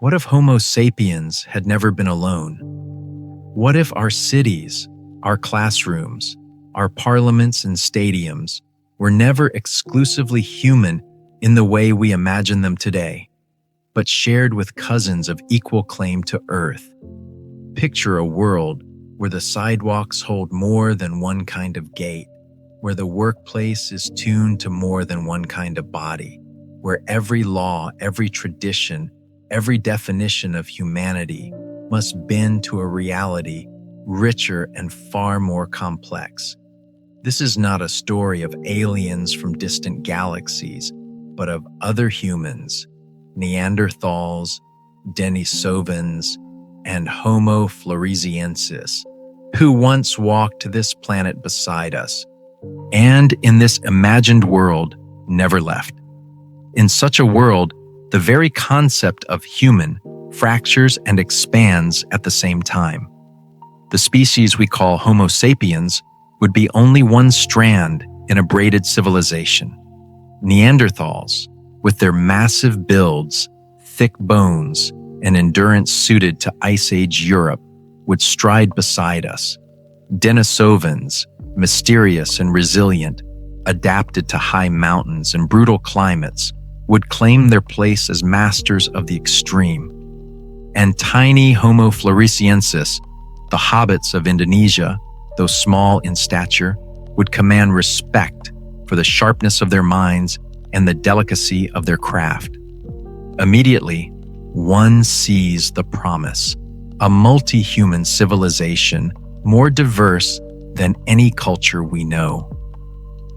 What if Homo sapiens had never been alone? What if our cities, our classrooms, our parliaments and stadiums were never exclusively human in the way we imagine them today, but shared with cousins of equal claim to Earth? Picture a world where the sidewalks hold more than one kind of gait, where the workplace is tuned to more than one kind of body, where every law, every tradition, every definition of humanity must bend to a reality richer and far more complex. This is not a story of aliens from distant galaxies, but of other humans, Neanderthals, Denisovans, and Homo floresiensis, who once walked this planet beside us, and in this imagined world never left. In such a world, the very concept of human fractures and expands at the same time. The species we call Homo sapiens would be only one strand in a braided civilization. Neanderthals, with their massive builds, thick bones, and endurance suited to Ice Age Europe, would stride beside us. Denisovans, mysterious and resilient, adapted to high mountains and brutal climates, would claim their place as masters of the extreme. And tiny Homo floresiensis, the Hobbits of Indonesia, though small in stature, would command respect for the sharpness of their minds and the delicacy of their craft. Immediately, one sees the promise, a multi-human civilization more diverse than any culture we know.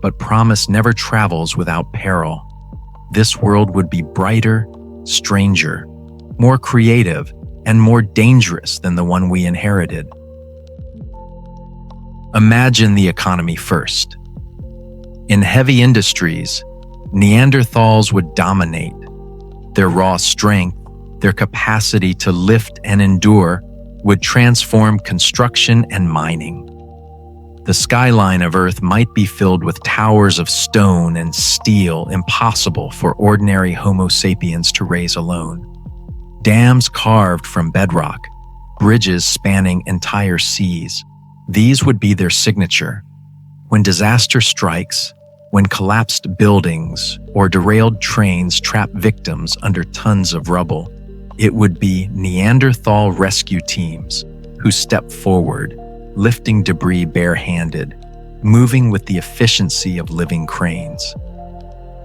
But promise never travels without peril. This world would be brighter, stranger, more creative, and more dangerous than the one we inherited. Imagine the economy first. In heavy industries, Neanderthals would dominate. Their raw strength, their capacity to lift and endure, would transform construction and mining. The skyline of Earth might be filled with towers of stone and steel impossible for ordinary Homo sapiens to raise alone. Dams carved from bedrock, bridges spanning entire seas. These would be their signature. When disaster strikes, when collapsed buildings or derailed trains trap victims under tons of rubble, it would be Neanderthal rescue teams who step forward, lifting debris barehanded, moving with the efficiency of living cranes.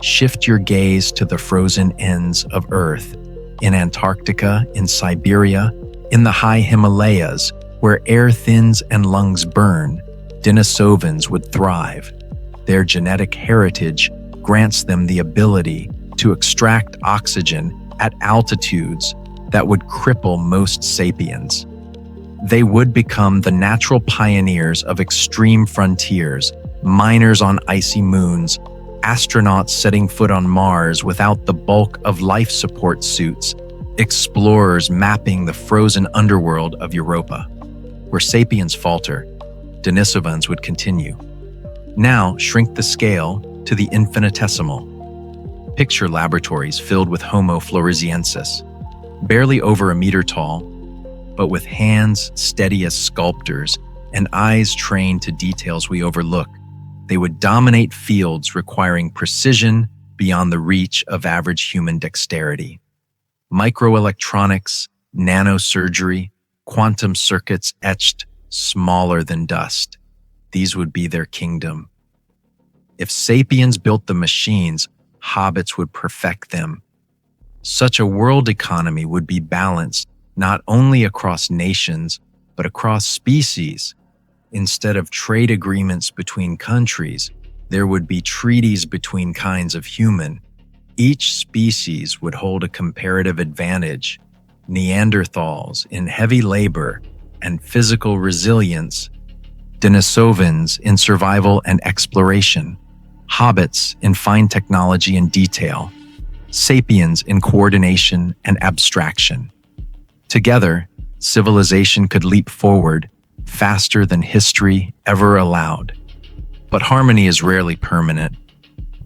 Shift your gaze to the frozen ends of Earth, in Antarctica, in Siberia, in the high Himalayas, where air thins and lungs burn. Denisovans would thrive. Their genetic heritage grants them the ability to extract oxygen at altitudes that would cripple most sapiens. They would become the natural pioneers of extreme frontiers, miners on icy moons, astronauts setting foot on Mars without the bulk of life support suits, explorers mapping the frozen underworld of Europa. Where sapiens falter, Denisovans would continue. Now shrink the scale to the infinitesimal. Picture laboratories filled with Homo floresiensis, barely over a meter tall, but with hands steady as sculptors and eyes trained to details we overlook. They would dominate fields requiring precision beyond the reach of average human dexterity. Microelectronics, nanosurgery, quantum circuits etched smaller than dust. These would be their kingdom. If sapiens built the machines, hobbits would perfect them. Such a world economy would be balanced not only across nations, but across species. Instead of trade agreements between countries, there would be treaties between kinds of human. Each species would hold a comparative advantage. Neanderthals in heavy labor and physical resilience, Denisovans in survival and exploration, hobbits in fine technology and detail, sapiens in coordination and abstraction. Together, civilization could leap forward faster than history ever allowed. But harmony is rarely permanent.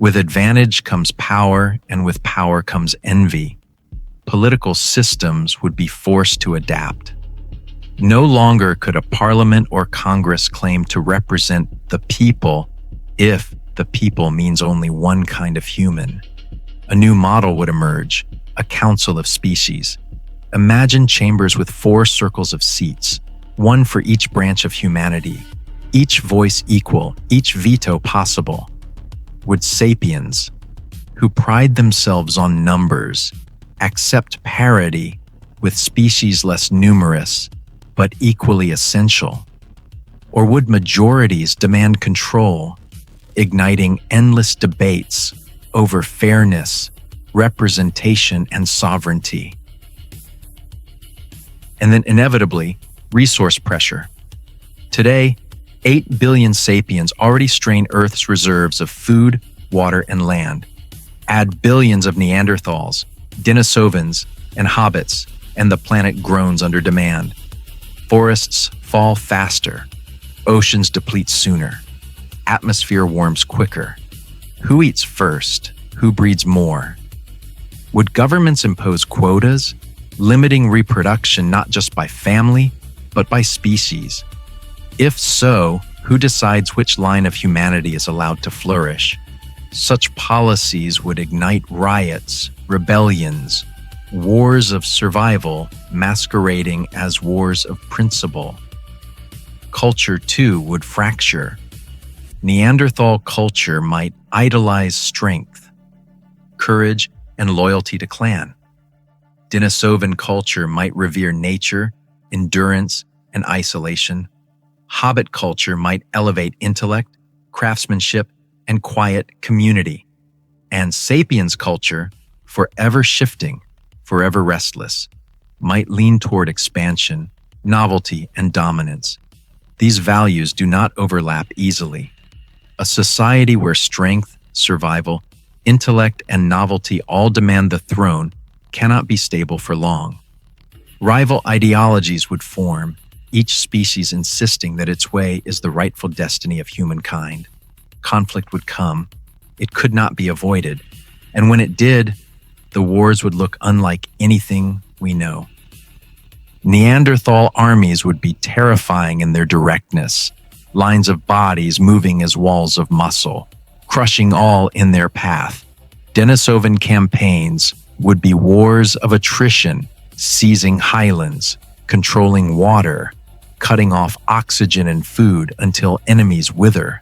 With advantage comes power, and with power comes envy. political systems would be forced to adapt. No longer could a parliament or Congress claim to represent the people if the people means only one kind of human. A new model would emerge, a council of species. Imagine chambers with 4 circles of seats, one for each branch of humanity, each voice equal, each veto possible. Would sapiens, who pride themselves on numbers, accept parity with species less numerous but equally essential? Or would majorities demand control, igniting endless debates over fairness, representation, and sovereignty? And then inevitably, resource pressure. Today, 8 billion sapiens already strain Earth's reserves of food, water, and land. Add billions of Neanderthals, Denisovans, and Hobbits, and the planet groans under demand. Forests fall faster. Oceans deplete sooner. Atmosphere warms quicker. Who eats first? Who breeds more? Would governments impose quotas, limiting reproduction not just by family, but by species? If so, who decides which line of humanity is allowed to flourish? Such policies would ignite riots, rebellions, wars of survival masquerading as wars of principle. Culture, too, would fracture. Neanderthal culture might idolize strength, courage, and loyalty to clan. Denisovan culture might revere nature, endurance, and isolation. Hobbit culture might elevate intellect, craftsmanship, and quiet community. And sapiens culture, forever shifting, forever restless, might lean toward expansion, novelty, and dominance. These values do not overlap easily. A society where strength, survival, intellect, and novelty all demand the throne cannot be stable for long. Rival ideologies would form, each species insisting that its way is the rightful destiny of humankind. Conflict would come. It could not be avoided. And when it did, the wars would look unlike anything we know. Neanderthal armies would be terrifying in their directness, lines of bodies moving as walls of muscle, crushing all in their path. Denisovan campaigns would be wars of attrition, seizing highlands, controlling water, cutting off oxygen and food until enemies wither.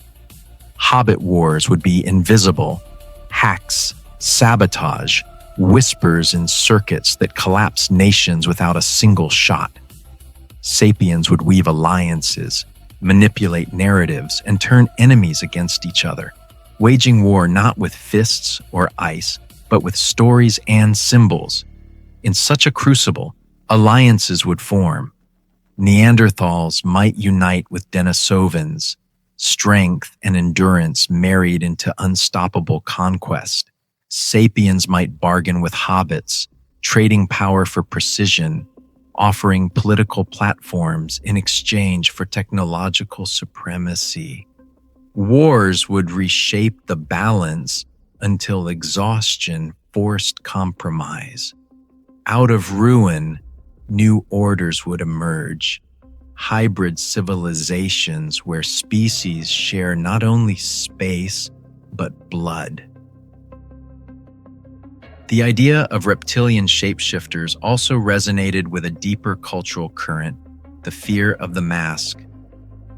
Hobbit wars would be invisible, hacks, sabotage, whispers in circuits that collapse nations without a single shot. Sapiens would weave alliances, manipulate narratives, and turn enemies against each other, waging war not with fists or ice, but with stories and symbols. In such a crucible, alliances would form. Neanderthals might unite with Denisovans, strength and endurance married into unstoppable conquest. Sapiens might bargain with hobbits, trading power for precision, offering political platforms in exchange for technological supremacy. Wars would reshape the balance until exhaustion forced compromise. Out of ruin, new orders would emerge, hybrid civilizations where species share not only space, but blood. The idea of reptilian shapeshifters also resonated with a deeper cultural current, the fear of the mask.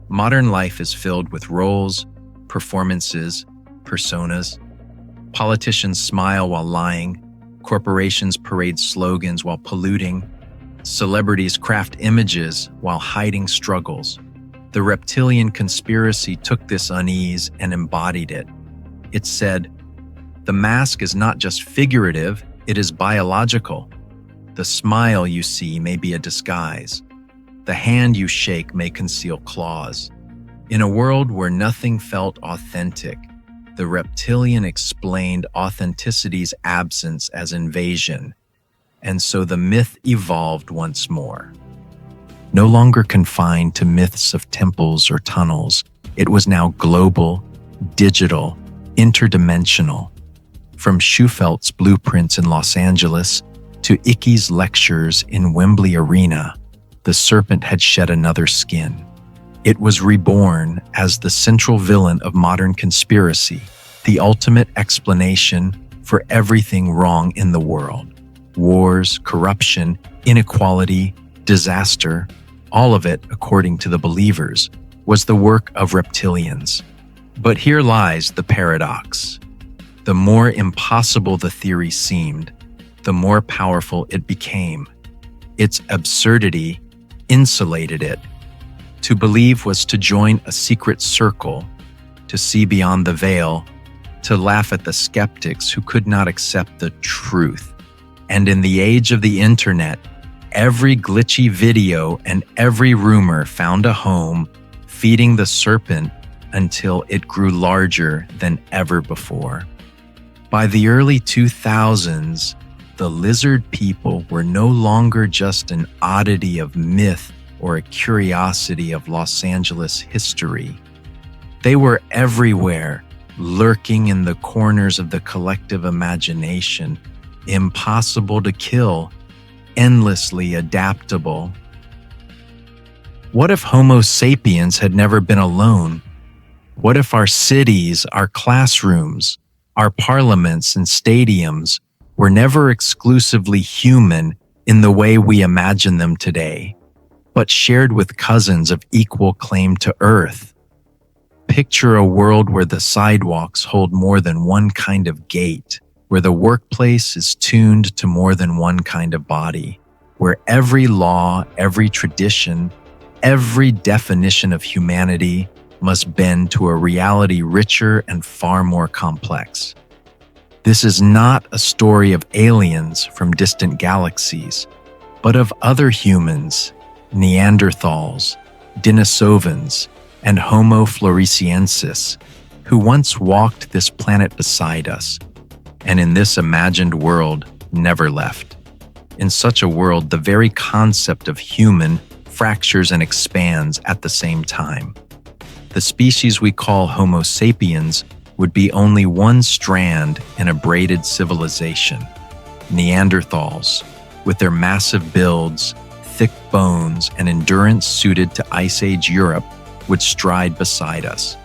Modern life is filled with roles, performances, personas. Politicians smile while lying, corporations parade slogans while polluting, celebrities craft images while hiding struggles. The reptilian conspiracy took this unease and embodied it. It said, "The mask is not just figurative, it is biological. The smile you see may be a disguise. The hand you shake may conceal claws." In a world where nothing felt authentic, the reptilian explained authenticity's absence as invasion, and so the myth evolved once more. No longer confined to myths of temples or tunnels, it was now global, digital, interdimensional. From Schufelt's blueprints in Los Angeles To Icky's lectures in Wembley Arena, the serpent had shed another skin. It was reborn as the central villain of modern conspiracy, the ultimate explanation for everything wrong in the world. Wars, corruption, inequality, disaster, all of it, according to the believers, was the work of reptilians. But here lies the paradox. The more impossible the theory seemed, the more powerful it became. Its absurdity insulated it. To believe was to join a secret circle, to see beyond the veil, to laugh at the skeptics who could not accept the truth. And in the age of the internet, every glitchy video and every rumor found a home, feeding the serpent until it grew larger than ever before. By the early 2000s, the lizard people were no longer just an oddity of myth or a curiosity of Los Angeles history. They were everywhere, lurking in the corners of the collective imagination, impossible to kill, endlessly adaptable. What if Homo sapiens had never been alone? What if our cities, our classrooms, our parliaments and stadiums were never exclusively human in the way we imagine them today, but shared with cousins of equal claim to Earth? Picture a world where the sidewalks hold more than one kind of gait, where the workplace is tuned to more than one kind of body, where every law, every tradition, every definition of humanity must bend to a reality richer and far more complex. This is not a story of aliens from distant galaxies, but of other humans, Neanderthals, Denisovans, and Homo floresiensis, who once walked this planet beside us, and in this imagined world never left. In such a world, the very concept of human fractures and expands at the same time. The species we call Homo sapiens would be only one strand in a braided civilization. Neanderthals, with their massive builds, thick bones, and endurance suited to Ice Age Europe, would stride beside us.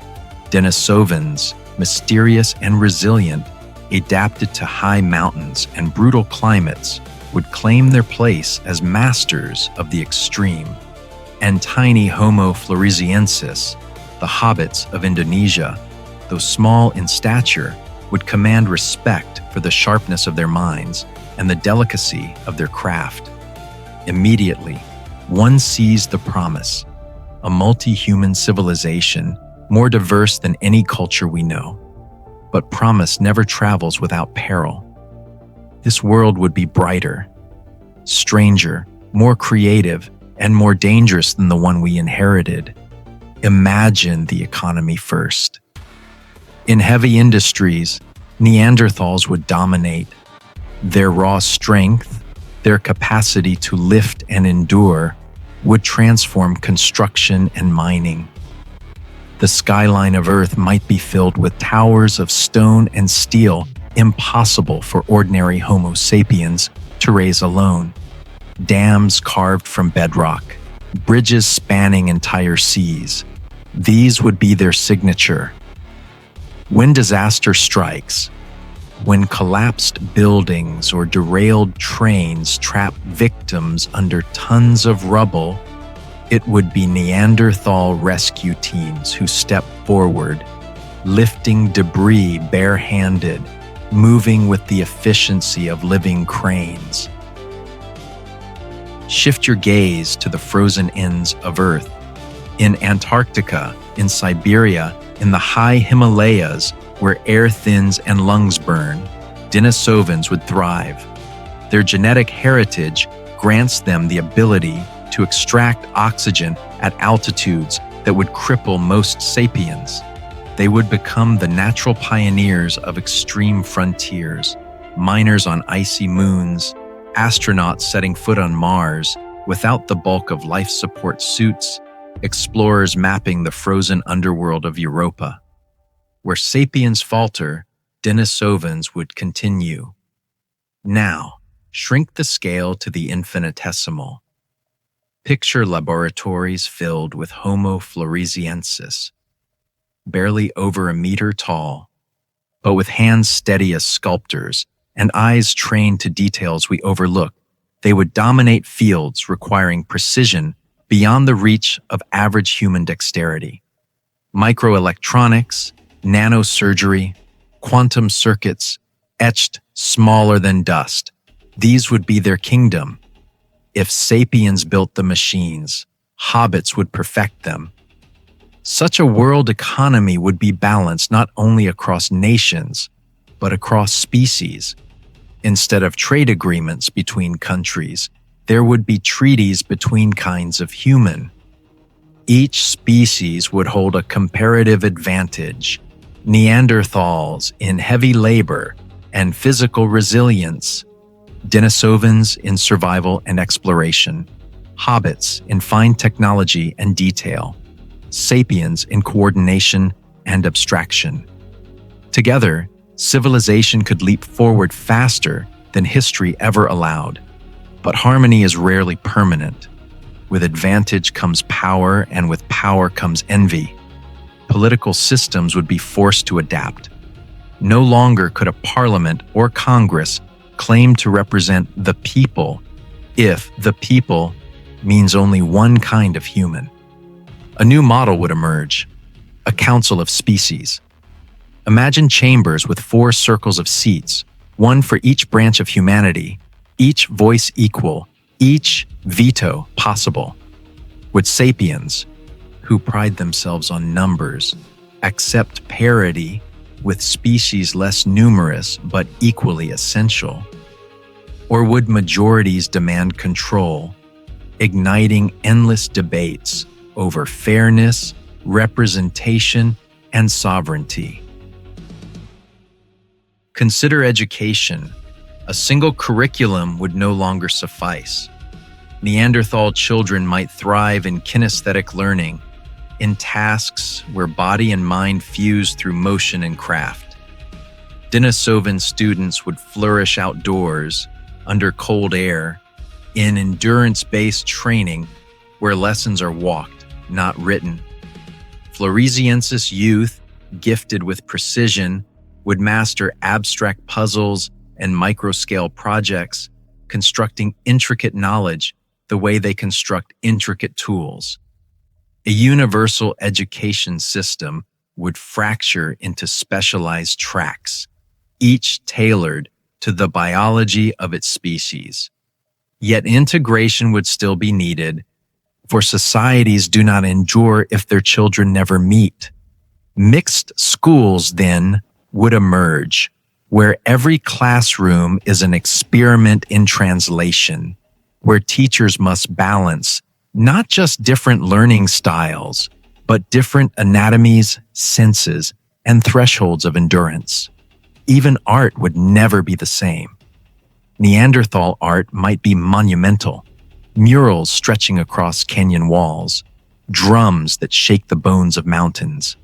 Denisovans, mysterious and resilient, adapted to high mountains and brutal climates, would claim their place as masters of the extreme. And tiny Homo floresiensis, the Hobbits of Indonesia, though small in stature, would command respect for the sharpness of their minds and the delicacy of their craft. Immediately, one sees the promise, a multi-human civilization more diverse than any culture we know. But promise never travels without peril. This world would be brighter, stranger, more creative, and more dangerous than the one we inherited. Imagine the economy first. In heavy industries, Neanderthals would dominate. Their raw strength, their capacity to lift and endure, would transform construction and mining. The skyline of Earth might be filled with towers of stone and steel impossible for ordinary Homo sapiens to raise alone. Dams carved from bedrock, bridges spanning entire seas. These would be their signature. When disaster strikes, when collapsed buildings or derailed trains trap victims under tons of rubble, it would be Neanderthal rescue teams who step forward, lifting debris barehanded, moving with the efficiency of living cranes. Shift your gaze to the frozen ends of Earth. In Antarctica, in Siberia, in the high Himalayas, where air thins and lungs burn, Denisovans would thrive. Their genetic heritage grants them the ability to extract oxygen at altitudes that would cripple most sapiens. They would become the natural pioneers of extreme frontiers, miners on icy moons, astronauts setting foot on Mars without the bulk of life support suits, explorers mapping the frozen underworld of Europa. Where sapiens falter, Denisovans would continue. Now, Shrink the scale to the infinitesimal. Picture laboratories filled with Homo floresiensis, barely over a meter tall, but with hands steady as sculptors and eyes trained to details we overlook. They would dominate fields requiring precision beyond the reach of average human dexterity. Microelectronics, nanosurgery, quantum circuits, etched smaller than dust. These would be their kingdom. If sapiens built the machines, hobbits would perfect them. Such a world economy would be balanced not only across nations, but across species. Instead of trade agreements between countries, there would be treaties between kinds of human. Each species would hold a comparative advantage. Neanderthals in heavy labor and physical resilience, Denisovans in survival and exploration, hobbits in fine technology and detail, sapiens in coordination and abstraction. Together, civilization could leap forward faster than history ever allowed. But harmony is rarely permanent. With advantage comes power, and with power comes envy. Political systems would be forced to adapt. No longer could a parliament or Congress claim to represent the people if the people means only one kind of human. A new model would emerge, a council of species. Imagine chambers with 4 circles of seats, one for each branch of humanity, each voice equal, each veto possible. Would sapiens, who pride themselves on numbers, accept parity with species less numerous but equally essential? Or would majorities demand control, igniting endless debates over fairness, representation, and sovereignty? Consider education. A single curriculum would no longer suffice. Neanderthal children might thrive in kinesthetic learning, in tasks where body and mind fuse through motion and craft. Denisovan students would flourish outdoors, under cold air, in endurance-based training where lessons are walked, not written. Floresiensis youth, gifted with precision, would master abstract puzzles and microscale projects, constructing intricate knowledge the way they construct intricate tools. A universal education system would fracture into specialized tracks, each tailored to the biology of its species. Yet integration would still be needed, for societies do not endure if their children never meet. Mixed schools, then, would emerge, where every classroom is an experiment in translation, where teachers must balance not just different learning styles, but different anatomies, senses, and thresholds of endurance. Even art would never be the same. Neanderthal art might be monumental, murals stretching across canyon walls, drums that shake the bones of mountains.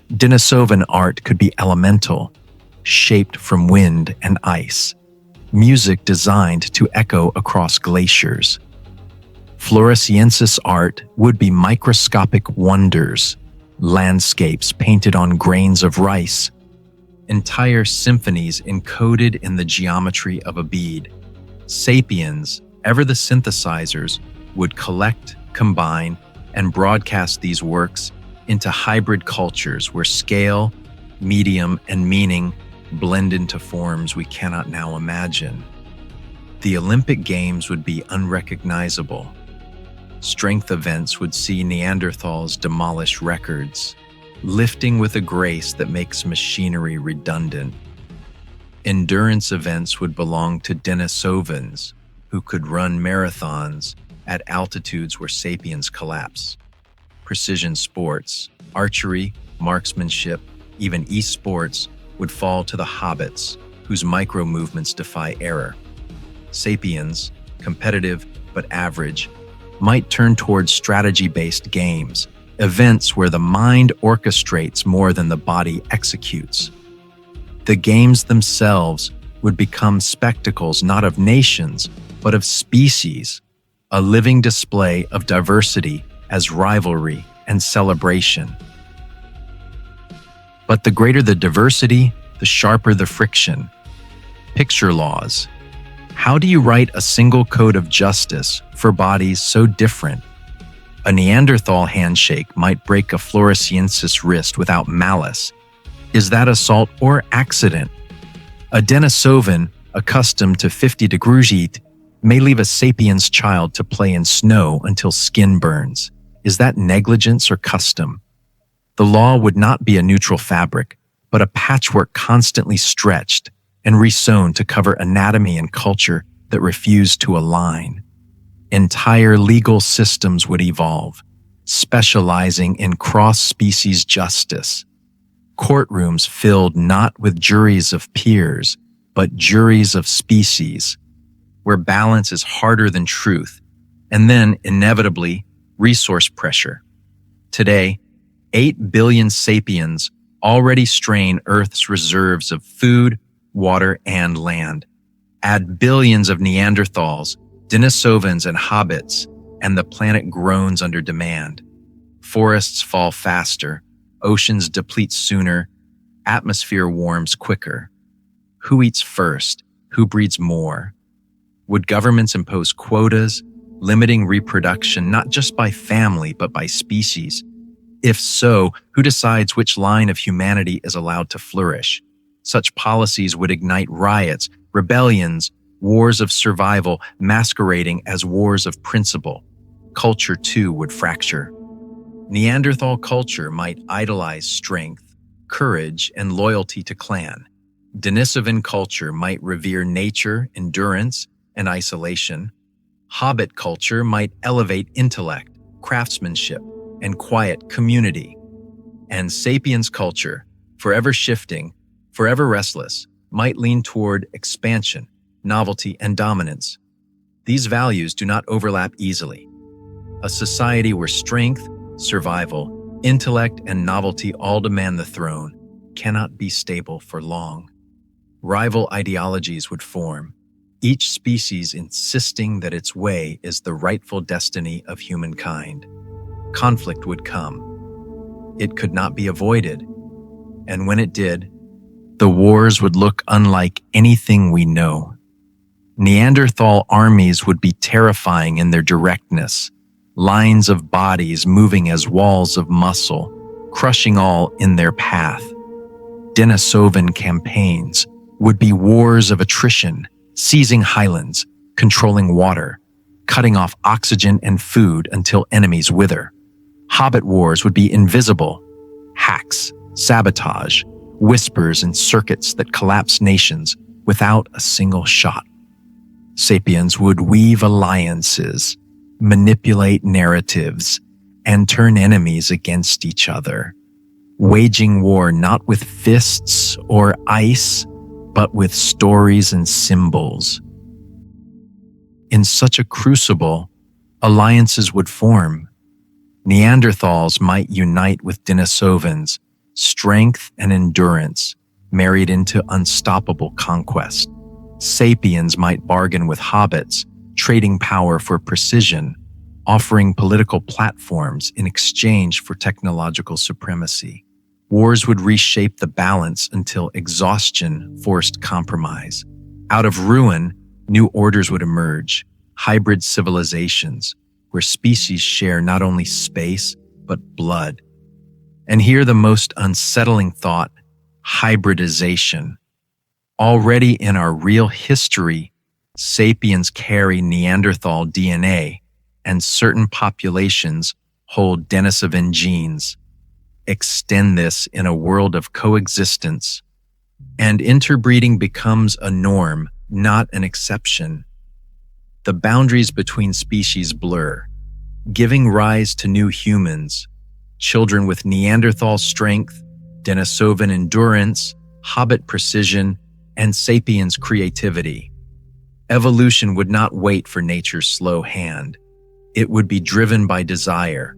Denisovan art could be elemental, shaped from wind and ice, music designed to echo across glaciers. Floresiensis art would be microscopic wonders, landscapes painted on grains of rice, entire symphonies encoded in the geometry of a bead. Sapiens, ever the synthesizers, would collect, combine, and broadcast these works into hybrid cultures where scale, medium, and meaning blend into forms we cannot now imagine. The Olympic Games would be unrecognizable. Strength events would see Neanderthals demolish records, lifting with a grace that makes machinery redundant. Endurance events would belong to Denisovans, who could run marathons at altitudes where sapiens collapse. Precision sports, archery, marksmanship, even esports would fall to the hobbits, whose micro-movements defy error. Sapiens, competitive but average, might turn towards strategy-based games, events where the mind orchestrates more than the body executes. The games themselves would become spectacles not of nations, but of species, a living display of diversity as rivalry and celebration. But the greater the diversity, the sharper the friction. Picture laws. How do you write a single code of justice for bodies so different? A Neanderthal handshake might break a Floresiensis wrist without malice. Is that assault or accident? A Denisovan, accustomed to 50 degrees heat, may leave a sapiens child to play in snow until skin burns. Is that negligence or custom? The law would not be a neutral fabric, but a patchwork constantly stretched and resewn to cover anatomy and culture that refused to align. Entire legal systems would evolve, specializing in cross-species justice. Courtrooms filled not with juries of peers, but juries of species, where balance is harder than truth, and then, inevitably, resource pressure. Today, 8 billion sapiens already strain Earth's reserves of food, water, and land. Add billions of Neanderthals, Denisovans, and Hobbits, and the planet groans under demand. Forests fall faster, oceans deplete sooner, atmosphere warms quicker. Who eats first? Who breeds more? Would governments impose quotas, limiting reproduction not just by family but by species? If so, who decides which line of humanity is allowed to flourish? Such policies would ignite riots, rebellions, wars of survival masquerading as wars of principle. Culture, too, would fracture. Neanderthal culture might idolize strength, courage, and loyalty to clan. Denisovan culture might revere nature, endurance, and isolation. Hobbit culture might elevate intellect, craftsmanship, and quiet community. And sapiens culture, forever shifting, forever restless, might lean toward expansion, novelty, and dominance. These values do not overlap easily. A society where strength, survival, intellect, and novelty all demand the throne cannot be stable for long. Rival ideologies would form, each species insisting that its way is the rightful destiny of humankind. Conflict would come. It could not be avoided, and when it did, the wars would look unlike anything we know. Neanderthal armies would be terrifying in their directness, lines of bodies moving as walls of muscle, crushing all in their path. Denisovan campaigns would be wars of attrition, seizing highlands, controlling water, cutting off oxygen and food until enemies wither. Hobbit wars would be invisible, hacks, sabotage, whispers and circuits that collapse nations without a single shot. Sapiens would weave alliances, manipulate narratives, and turn enemies against each other, waging war not with fists or ice, but with stories and symbols. In such a crucible, alliances would form. Neanderthals might unite with Denisovans, strength and endurance married into unstoppable conquest. Sapiens might bargain with hobbits, trading power for precision, offering political platforms in exchange for technological supremacy. Wars would reshape the balance until exhaustion forced compromise. Out of ruin, new orders would emerge, hybrid civilizations, where species share not only space, but blood. And here the most unsettling thought, hybridization. Already in our real history, sapiens carry Neanderthal DNA, and certain populations hold Denisovan genes. Extend this in a world of coexistence, and interbreeding becomes a norm, not an exception. The boundaries between species blur, giving rise to new humans, children with Neanderthal strength, Denisovan endurance, Hobbit precision, and sapiens creativity. Evolution would not wait for nature's slow hand. It would be driven by desire,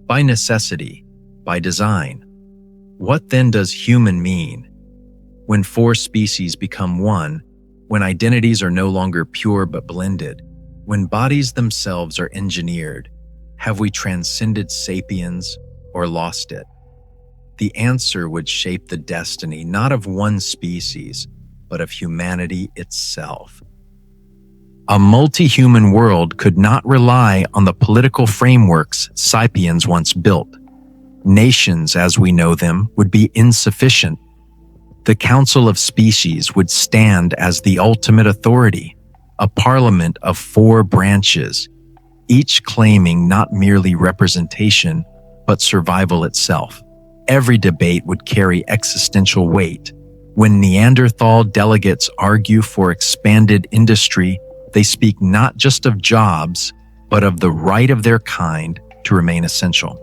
by necessity, by design. What then does human mean? When four species become one, when identities are no longer pure but blended, when bodies themselves are engineered, have we transcended sapiens or lost it? The answer would shape the destiny not of one species, but of humanity itself. A multi-human world could not rely on the political frameworks sapiens once built. Nations, as we know them, would be insufficient. The Council of Species would stand as the ultimate authority, a parliament of 4 branches, each claiming not merely representation, but survival itself. Every debate would carry existential weight. When Neanderthal delegates argue for expanded industry, they speak not just of jobs, but of the right of their kind to remain essential.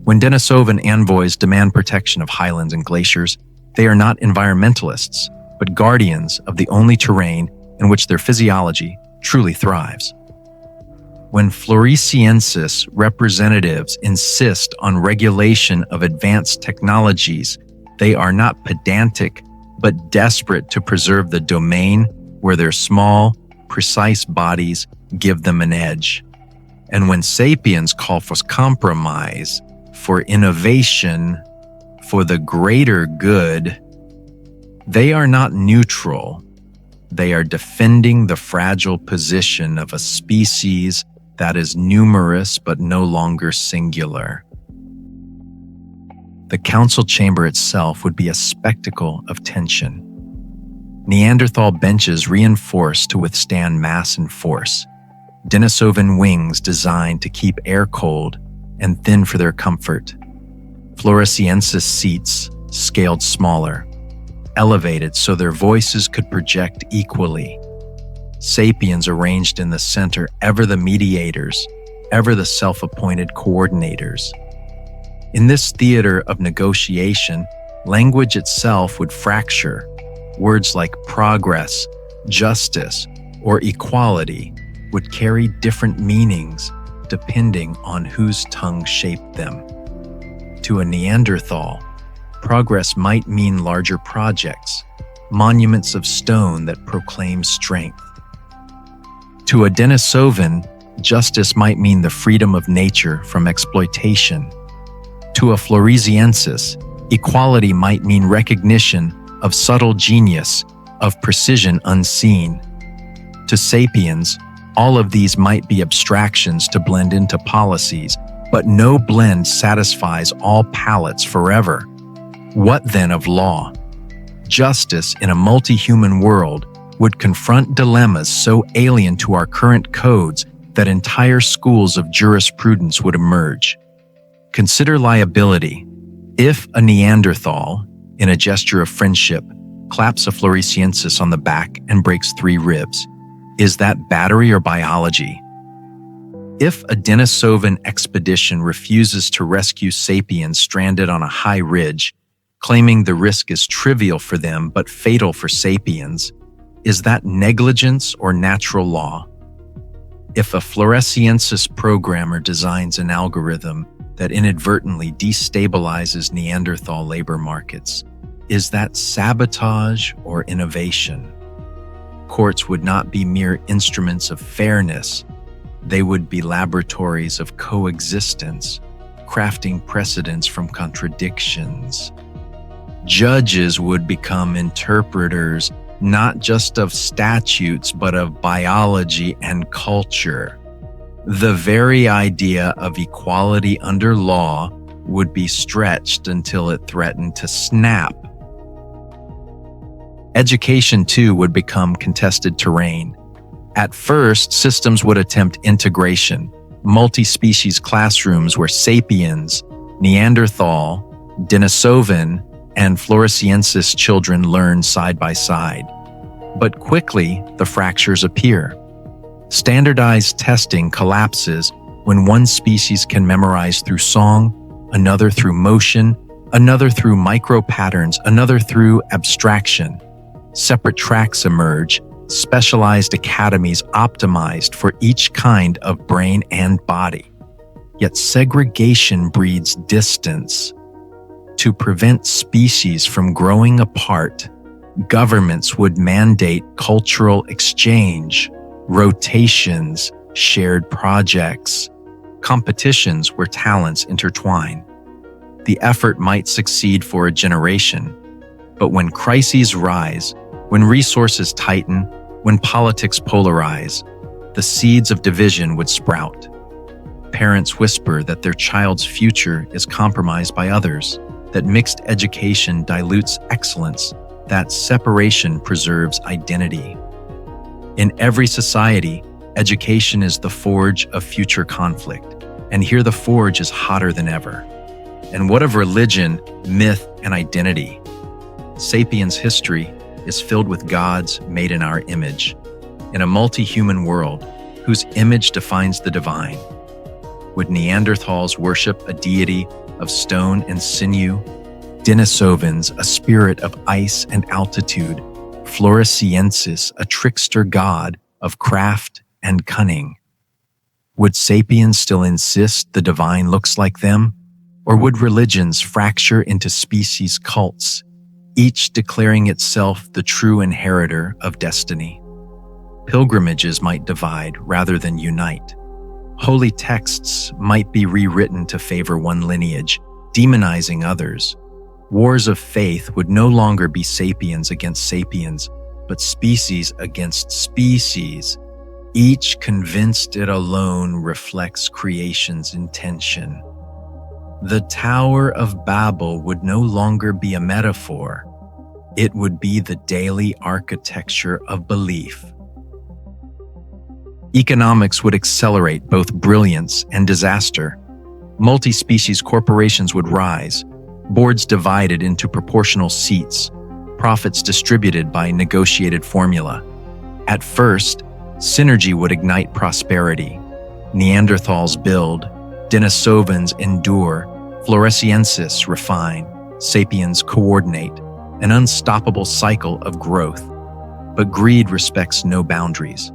When Denisovan envoys demand protection of highlands and glaciers, they are not environmentalists, but guardians of the only terrain in which their physiology truly thrives. When Floresiensis representatives insist on regulation of advanced technologies, they are not pedantic, but desperate to preserve the domain where their small, precise bodies give them an edge. And when sapiens call for compromise, for innovation, for the greater good, they are not neutral. They are defending the fragile position of a species that is numerous but no longer singular. The council chamber itself would be a spectacle of tension. Neanderthal benches reinforced to withstand mass and force. Denisovan wings designed to keep air cold and thin for their comfort. Floresiensis seats scaled smaller, elevated so their voices could project equally. Sapiens arranged in the center, ever the mediators, ever the self-appointed coordinators. In this theater of negotiation, language itself would fracture. Words like progress, justice, or equality would carry different meanings depending on whose tongue shaped them. To a Neanderthal, progress might mean larger projects, monuments of stone that proclaim strength. To a Denisovan, justice might mean the freedom of nature from exploitation. To a Floresiensis, equality might mean recognition of subtle genius, of precision unseen. To sapiens, all of these might be abstractions to blend into policies, but no blend satisfies all palates forever. What then of law? Justice in a multi-human world would confront dilemmas so alien to our current codes that entire schools of jurisprudence would emerge. Consider liability. If a Neanderthal, in a gesture of friendship, claps a Floresiensis on the back and breaks 3 ribs, is that battery or biology? If a Denisovan expedition refuses to rescue sapiens stranded on a high ridge, claiming the risk is trivial for them but fatal for sapiens, is that negligence or natural law? If a Floresiensis programmer designs an algorithm that inadvertently destabilizes Neanderthal labor markets, is that sabotage or innovation? Courts would not be mere instruments of fairness. They would be laboratories of coexistence, crafting precedents from contradictions. Judges would become interpreters not just of statutes, but of biology and culture. The very idea of equality under law would be stretched until it threatened to snap. Education, too, would become contested terrain. At first, systems would attempt integration, multi-species classrooms where sapiens, Neanderthal, Denisovan, and Floresiensis children learn side by side. But quickly, the fractures appear. Standardized testing collapses when one species can memorize through song, another through motion, another through micro-patterns, another through abstraction. Separate tracks emerge, specialized academies optimized for each kind of brain and body. Yet segregation breeds distance. To prevent species from growing apart, Governments would mandate cultural exchange, rotations, shared projects, competitions where talents intertwine. The effort might succeed for a generation, but when crises rise, when resources tighten, when politics polarize, the seeds of division would sprout. Parents whisper that their child's future is compromised by others, that mixed education dilutes excellence, that separation preserves identity. In every society, education is the forge of future conflict, and here the forge is hotter than ever. And what of religion, myth, and identity? Sapiens' history is filled with gods made in our image, in a multi-human world whose image defines the divine. Would Neanderthals worship a deity of stone and sinew? Denisovans, a spirit of ice and altitude? Floresiensis, a trickster god of craft and cunning? Would sapiens still insist the divine looks like them? Or would religions fracture into species cults, each declaring itself the true inheritor of destiny? Pilgrimages might divide rather than unite. Holy texts might be rewritten to favor one lineage, demonizing others. Wars of faith would no longer be sapiens against sapiens, but species against species, each convinced it alone reflects creation's intention. The Tower of Babel would no longer be a metaphor. It would be the daily architecture of belief. Economics would accelerate both brilliance and disaster. Multi-species corporations would rise, boards divided into proportional seats, profits distributed by negotiated formula. At first, synergy would ignite prosperity. Neanderthals build, Denisovans endure, Floresiensis refine, sapiens coordinate, an unstoppable cycle of growth. But greed respects no boundaries.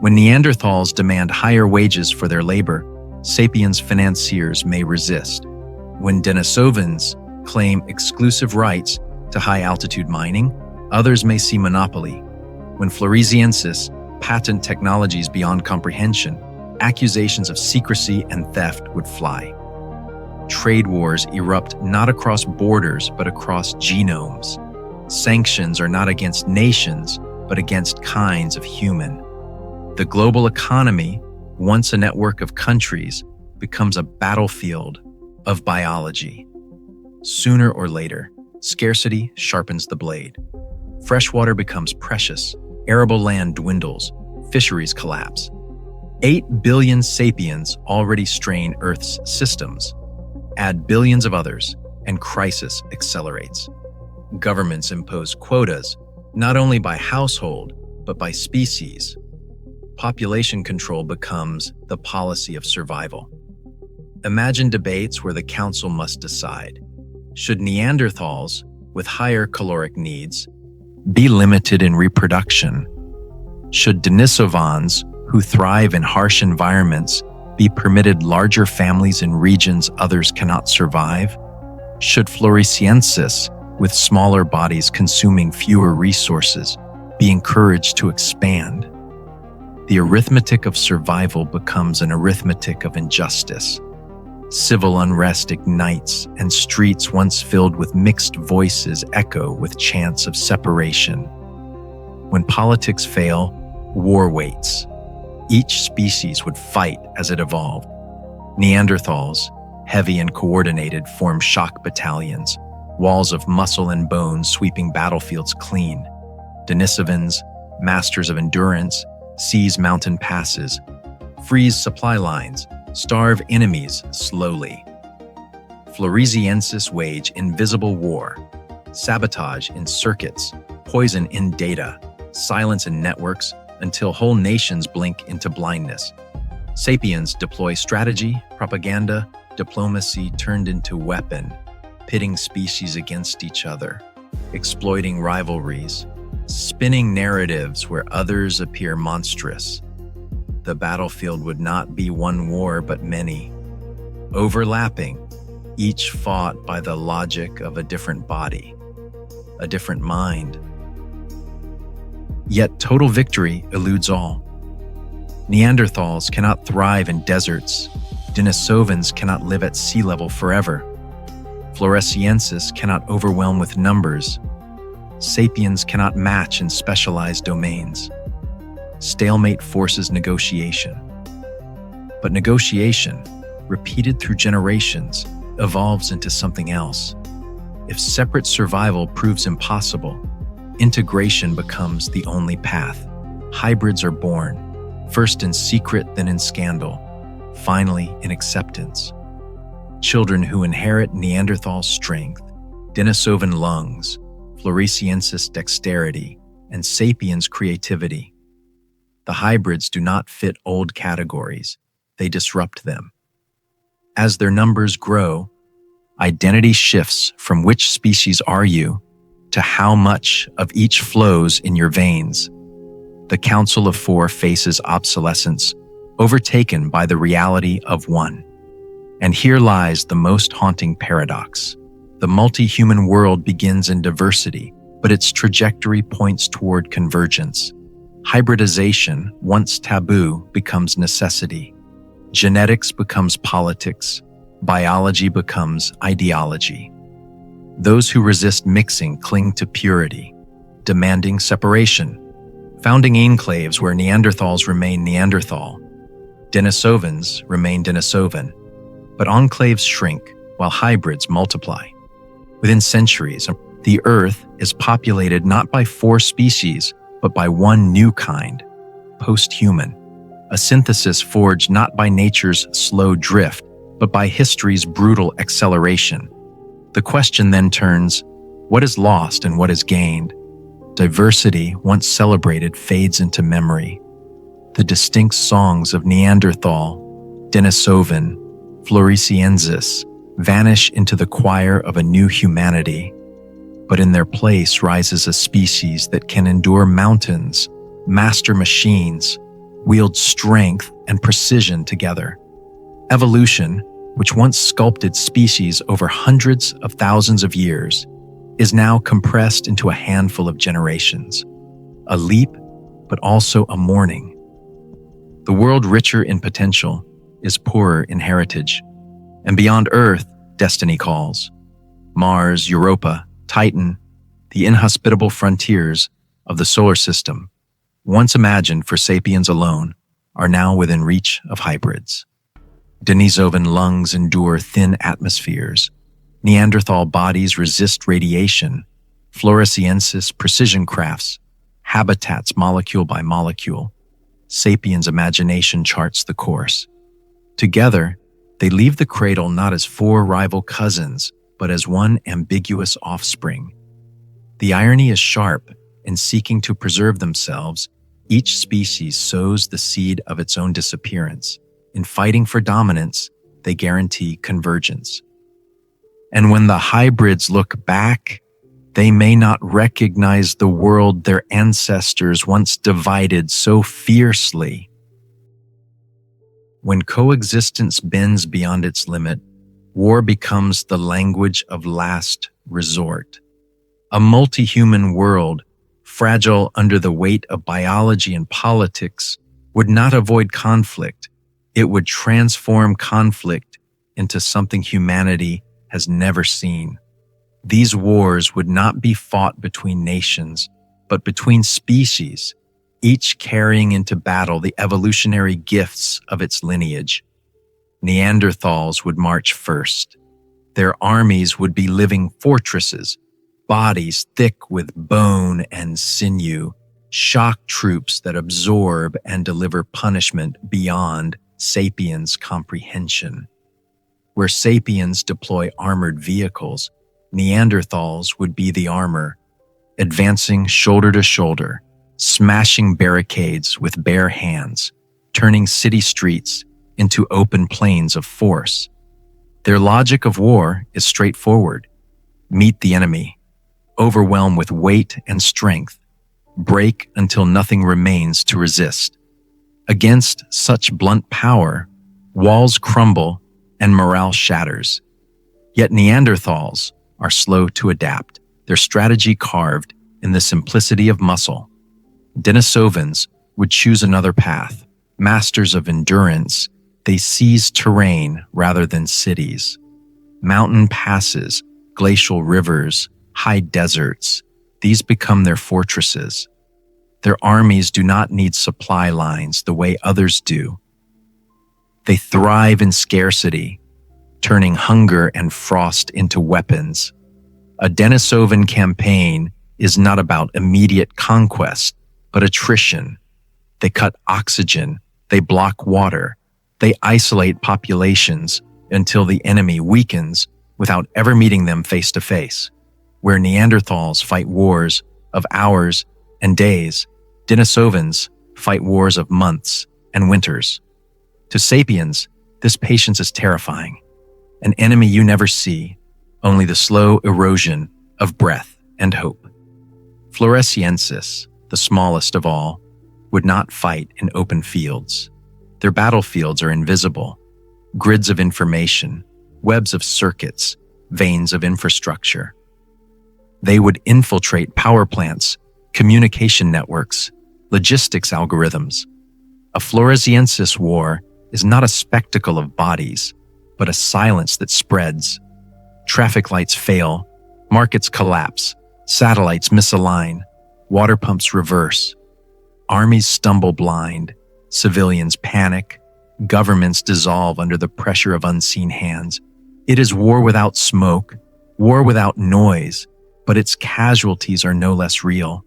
When Neanderthals demand higher wages for their labor, sapiens financiers may resist. When Denisovans claim exclusive rights to high-altitude mining, others may see monopoly. When Floresiensis patent technologies beyond comprehension, accusations of secrecy and theft would fly. Trade wars erupt not across borders but across genomes. Sanctions are not against nations but against kinds of human. The global economy, once a network of countries, becomes a battlefield of biology. Sooner or later, scarcity sharpens the blade. Freshwater becomes precious, arable land dwindles, fisheries collapse. 8 billion sapiens already strain Earth's systems. Add billions of others, and crisis accelerates. Governments impose quotas, not only by household, but by species. Population control becomes the policy of survival. Imagine debates where the council must decide. Should Neanderthals, with higher caloric needs, be limited in reproduction? Should Denisovans, who thrive in harsh environments, be permitted larger families in regions others cannot survive? Should Floresiensis, with smaller bodies consuming fewer resources, be encouraged to expand? The arithmetic of survival becomes an arithmetic of injustice. Civil unrest ignites, and streets once filled with mixed voices echo with chants of separation. When politics fail, war waits. Each species would fight as it evolved. Neanderthals, heavy and coordinated, form shock battalions, walls of muscle and bone sweeping battlefields clean. Denisovans, masters of endurance, seize mountain passes, freeze supply lines, starve enemies slowly. Floresiensis wage invisible war, sabotage in circuits, poison in data, silence in networks, until whole nations blink into blindness. Sapiens deploy strategy, propaganda, diplomacy turned into weapon, pitting species against each other, exploiting rivalries, spinning narratives where others appear monstrous. The battlefield would not be one war but many, overlapping, each fought by the logic of a different body, a different mind, Yet total victory eludes all. Neanderthals cannot thrive in deserts. Denisovans cannot live at sea level forever. Floresiensis cannot overwhelm with numbers. Sapiens cannot match in specialized domains. Stalemate forces negotiation. But negotiation, repeated through generations, evolves into something else. If separate survival proves impossible, integration becomes the only path. Hybrids are born, first in secret, then in scandal, finally in acceptance. Children who inherit Neanderthal strength, Denisovan lungs, Floresiensis dexterity, and Sapiens creativity. The hybrids do not fit old categories, they disrupt them. As their numbers grow, identity shifts from which species are you to how much of each flows in your veins. The Council of Four faces obsolescence, overtaken by the reality of one. And here lies the most haunting paradox. The multi-human world begins in diversity, but its trajectory points toward convergence. Hybridization, once taboo, becomes necessity. Genetics becomes politics. Biology becomes ideology. Those who resist mixing cling to purity, demanding separation, founding enclaves where Neanderthals remain Neanderthal. Denisovans remain Denisovan, but enclaves shrink while hybrids multiply. Within centuries, the Earth is populated not by four species, but by one new kind, post-human, a synthesis forged not by nature's slow drift, but by history's brutal acceleration. The question then turns, what is lost and what is gained? Diversity, once celebrated, fades into memory. The distinct songs of Neanderthal, Denisovan, Floresiensis vanish into the choir of a new humanity. But in their place rises a species that can endure mountains, master machines, wield strength and precision together. Evolution, which once sculpted species over hundreds of thousands of years, is now compressed into a handful of generations. A leap, but also a mourning. The world, richer in potential, is poorer in heritage. And beyond Earth, destiny calls. Mars, Europa, Titan, the inhospitable frontiers of the solar system, once imagined for sapiens alone, are now within reach of hybrids. Denisovan lungs endure thin atmospheres. Neanderthal bodies resist radiation. Floresiensis precision crafts, habitats molecule by molecule. Sapiens' imagination charts the course. Together, they leave the cradle not as four rival cousins, but as one ambiguous offspring. The irony is sharp. In seeking to preserve themselves, each species sows the seed of its own disappearance. In fighting for dominance, they guarantee convergence. And when the hybrids look back, they may not recognize the world their ancestors once divided so fiercely. When coexistence bends beyond its limit, war becomes the language of last resort. A multi-human world, fragile under the weight of biology and politics, would not avoid conflict. It would transform conflict into something humanity has never seen. These wars would not be fought between nations, but between species, each carrying into battle the evolutionary gifts of its lineage. Neanderthals would march first. Their armies would be living fortresses, bodies thick with bone and sinew, shock troops that absorb and deliver punishment beyond sapiens' comprehension. Where sapiens deploy armored vehicles, Neanderthals would be the armor, advancing shoulder to shoulder, smashing barricades with bare hands, turning city streets into open plains of force. Their logic of war is straightforward. Meet the enemy, overwhelm with weight and strength, break until nothing remains to resist. Against such blunt power, walls crumble and morale shatters. Yet Neanderthals are slow to adapt, their strategy carved in the simplicity of muscle. Denisovans would choose another path. Masters of endurance, they seize terrain rather than cities. Mountain passes, glacial rivers, high deserts, these become their fortresses. Their armies do not need supply lines the way others do. They thrive in scarcity, turning hunger and frost into weapons. A Denisovan campaign is not about immediate conquest, but attrition. They cut oxygen, they block water, they isolate populations until the enemy weakens without ever meeting them face to face. Where Neanderthals fight wars of hours and days, Denisovans fight wars of months and winters. To sapiens, this patience is terrifying. An enemy you never see, only the slow erosion of breath and hope. Floresiensis, the smallest of all, would not fight in open fields. Their battlefields are invisible, grids of information, webs of circuits, veins of infrastructure. They would infiltrate power plants, communication networks, logistics algorithms. A Floresiensis war is not a spectacle of bodies, but a silence that spreads. Traffic lights fail, markets collapse, satellites misalign, water pumps reverse. Armies stumble blind, civilians panic, governments dissolve under the pressure of unseen hands. It is war without smoke, war without noise, but its casualties are no less real.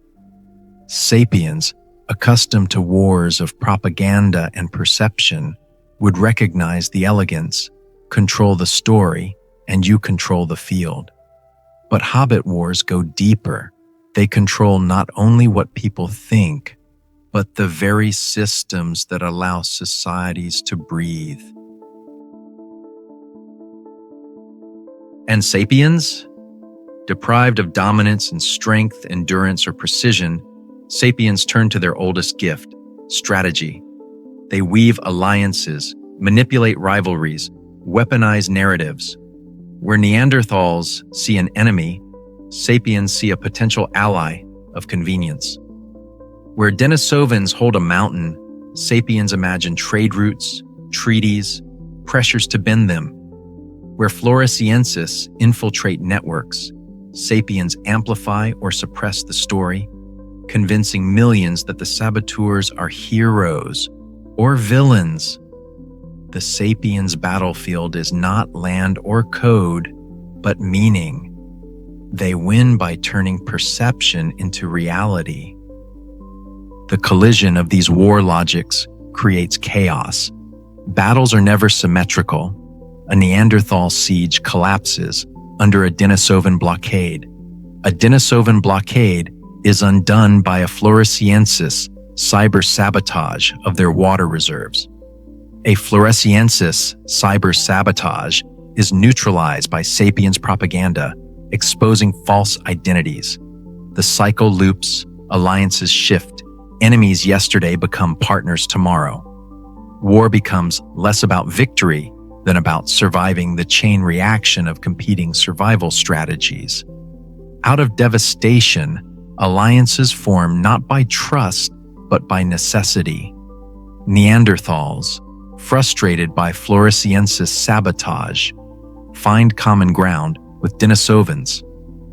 Sapiens, accustomed to wars of propaganda and perception, would recognize the elegance, control the story, and you control the field. But Hobbit wars go deeper. They control not only what people think, but the very systems that allow societies to breathe. And sapiens? Deprived of dominance and strength, endurance, or precision, sapiens turn to their oldest gift, strategy. They weave alliances, manipulate rivalries, weaponize narratives. Where Neanderthals see an enemy, sapiens see a potential ally of convenience. Where Denisovans hold a mountain, sapiens imagine trade routes, treaties, pressures to bend them. Where Floresiensis infiltrate networks, sapiens amplify or suppress the story, convincing millions that the saboteurs are heroes or villains. The sapiens' battlefield is not land or code, but meaning. They win by turning perception into reality. The collision of these war logics creates chaos. Battles are never symmetrical. A Neanderthal siege collapses under a Denisovan blockade. A Denisovan blockade is undone by a Floresiensis cyber sabotage of their water reserves. A Floresiensis cyber sabotage is neutralized by sapiens propaganda, exposing false identities. The cycle loops, alliances shift, enemies yesterday become partners tomorrow. War becomes less about victory than about surviving the chain reaction of competing survival strategies. Out of devastation, alliances form not by trust, but by necessity. Neanderthals, frustrated by Floresiensis sabotage, find common ground with Denisovans,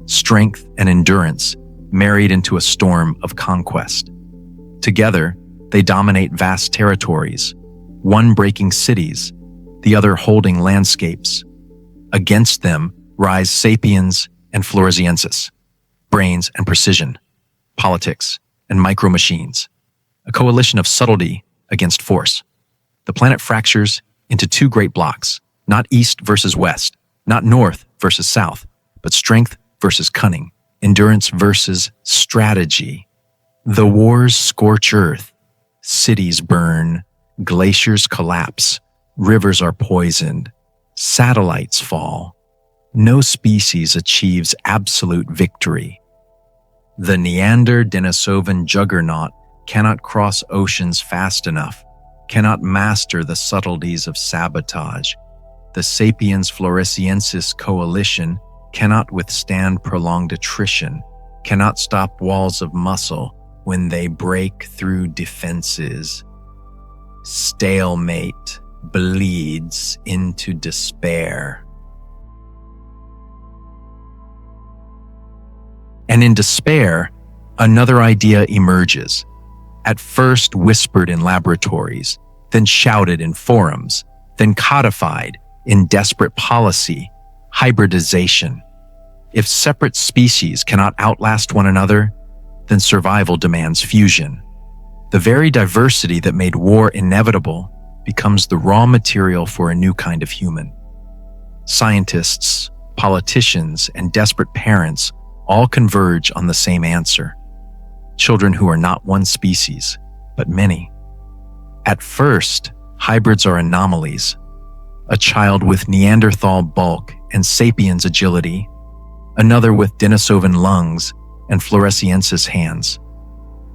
strength and endurance married into a storm of conquest. Together, they dominate vast territories, one breaking cities, the other holding landscapes. Against them rise sapiens and Floresiensis, brains and precision, politics and micro-machines, a coalition of subtlety against force. The planet fractures into two great blocks, not east versus west, not north versus south, but strength versus cunning, endurance versus strategy. The wars scorch earth, cities burn, glaciers collapse, rivers are poisoned, satellites fall. No species achieves absolute victory. The Neander-Denisovan juggernaut cannot cross oceans fast enough, cannot master the subtleties of sabotage. The Sapiens Floresiensis coalition cannot withstand prolonged attrition, cannot stop walls of muscle, when they break through defenses. Stalemate bleeds into despair. And in despair, another idea emerges, at first whispered in laboratories, then shouted in forums, then codified in desperate policy: hybridization. If separate species cannot outlast one another, then survival demands fusion. The very diversity that made war inevitable becomes the raw material for a new kind of human. Scientists, politicians, and desperate parents all converge on the same answer: children who are not one species, but many. At first, hybrids are anomalies. A child with Neanderthal bulk and sapiens agility, another with Denisovan lungs and Floresiensis hands.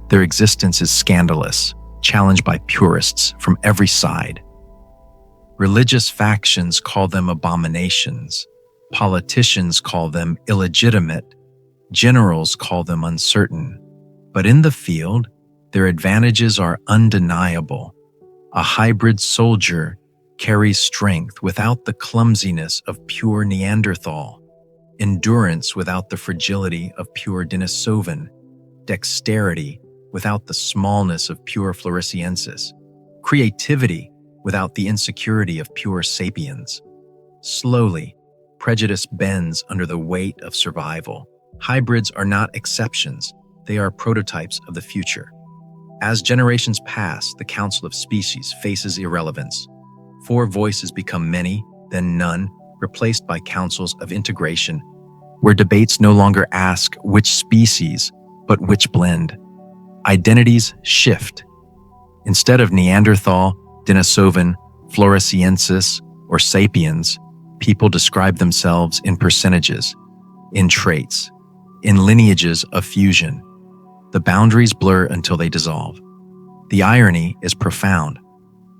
Their existence is scandalous, challenged by purists from every side. Religious factions call them abominations. Politicians call them illegitimate. Generals call them uncertain. But in the field, their advantages are undeniable. A hybrid soldier carries strength without the clumsiness of pure Neanderthal, endurance without the fragility of pure Denisovan, dexterity without the smallness of pure Floresiensis, creativity without the insecurity of pure sapiens. Slowly, prejudice bends under the weight of survival. Hybrids are not exceptions, they are prototypes of the future. As generations pass, the Council of Species faces irrelevance. 4 voices become many, then none, replaced by councils of integration, where debates no longer ask which species, but which blend. Identities shift. Instead of Neanderthal, Denisovan, Floresiensis, or sapiens, people describe themselves in percentages, in traits, in lineages of fusion. The boundaries blur until they dissolve. The irony is profound.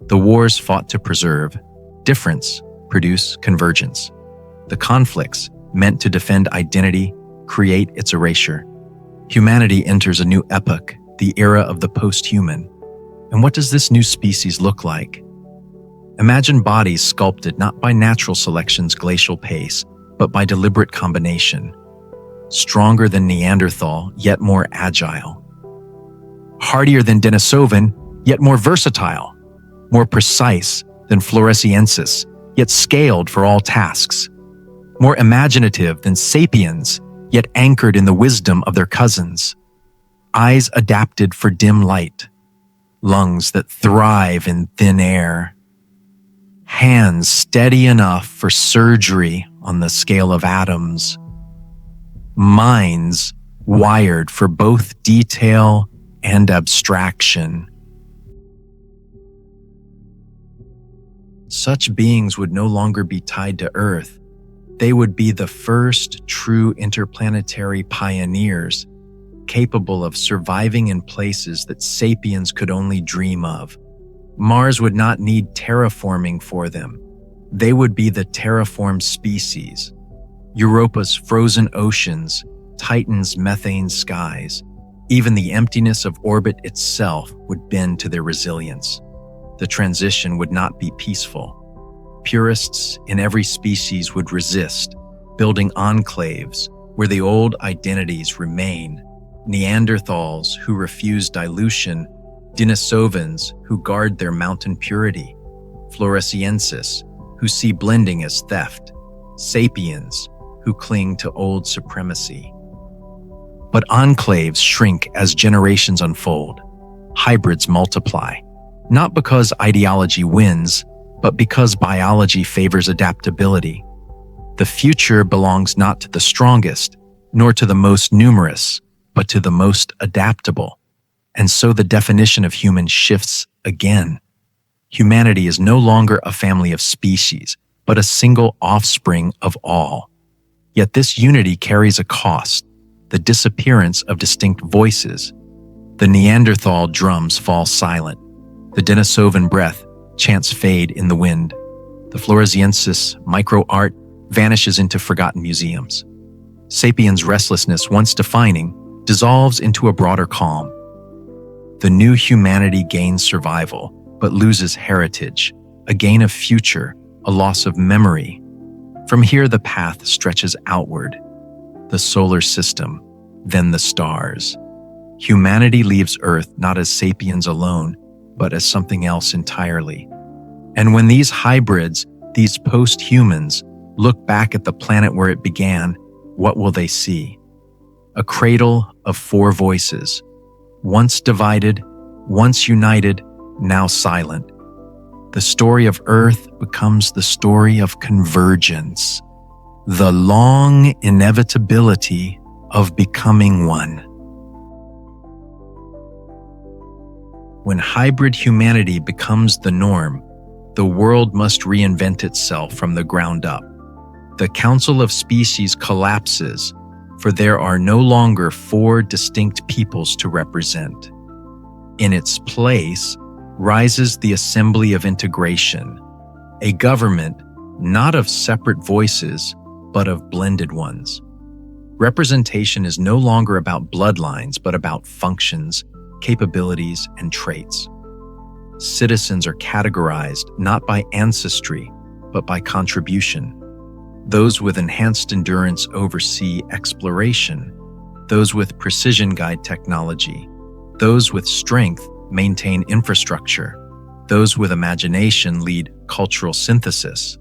The wars fought to preserve difference produce convergence. The conflicts meant to defend identity create its erasure. Humanity enters a new epoch, the era of the post-human. And what does this new species look like? Imagine bodies sculpted not by natural selection's glacial pace, but by deliberate combination. Stronger than Neanderthal, yet more agile. Hardier than Denisovan, yet more versatile. More precise than Floresiensis, yet scaled for all tasks. More imaginative than sapiens, yet anchored in the wisdom of their cousins. Eyes adapted for dim light. Lungs that thrive in thin air. Hands steady enough for surgery on the scale of atoms. Minds wired for both detail and abstraction. Such beings would no longer be tied to Earth. They would be the first true interplanetary pioneers, capable of surviving in places that sapiens could only dream of. Mars would not need terraforming for them. They would be the terraformed species. Europa's frozen oceans, Titan's methane skies, even the emptiness of orbit itself would bend to their resilience. The transition would not be peaceful. Purists in every species would resist, building enclaves where the old identities remain. Neanderthals who refuse dilution, Denisovans who guard their mountain purity, Floresiensis who see blending as theft, sapiens who cling to old supremacy. But enclaves shrink as generations unfold. Hybrids multiply, not because ideology wins, but because biology favors adaptability. The future belongs not to the strongest, nor to the most numerous, but to the most adaptable. And so the definition of human shifts again. Humanity is no longer a family of species, but a single offspring of all. Yet this unity carries a cost, the disappearance of distinct voices. The Neanderthal drums fall silent. The Denisovan breath chants fade in the wind. The Floresiensis micro-art vanishes into forgotten museums. Sapiens' restlessness, once defining, dissolves into a broader calm. The new humanity gains survival, but loses heritage, a gain of future, a loss of memory. From here, the path stretches outward. The solar system, then the stars. Humanity leaves Earth not as sapiens alone, but as something else entirely. And when these hybrids, these post-humans, look back at the planet where it began, what will they see? A cradle of four voices, once divided, once united, now silent. The story of Earth becomes the story of convergence, the long inevitability of becoming one. When hybrid humanity becomes the norm, the world must reinvent itself from the ground up. The Council of Species collapses, for there are no longer four distinct peoples to represent. In its place rises the Assembly of Integration, a government not of separate voices, but of blended ones. Representation is no longer about bloodlines, but about functions, capabilities, and traits. Citizens are categorized not by ancestry, but by contribution. Those with enhanced endurance oversee exploration. Those with precision guide technology. Those with strength maintain infrastructure. Those with imagination lead cultural synthesis.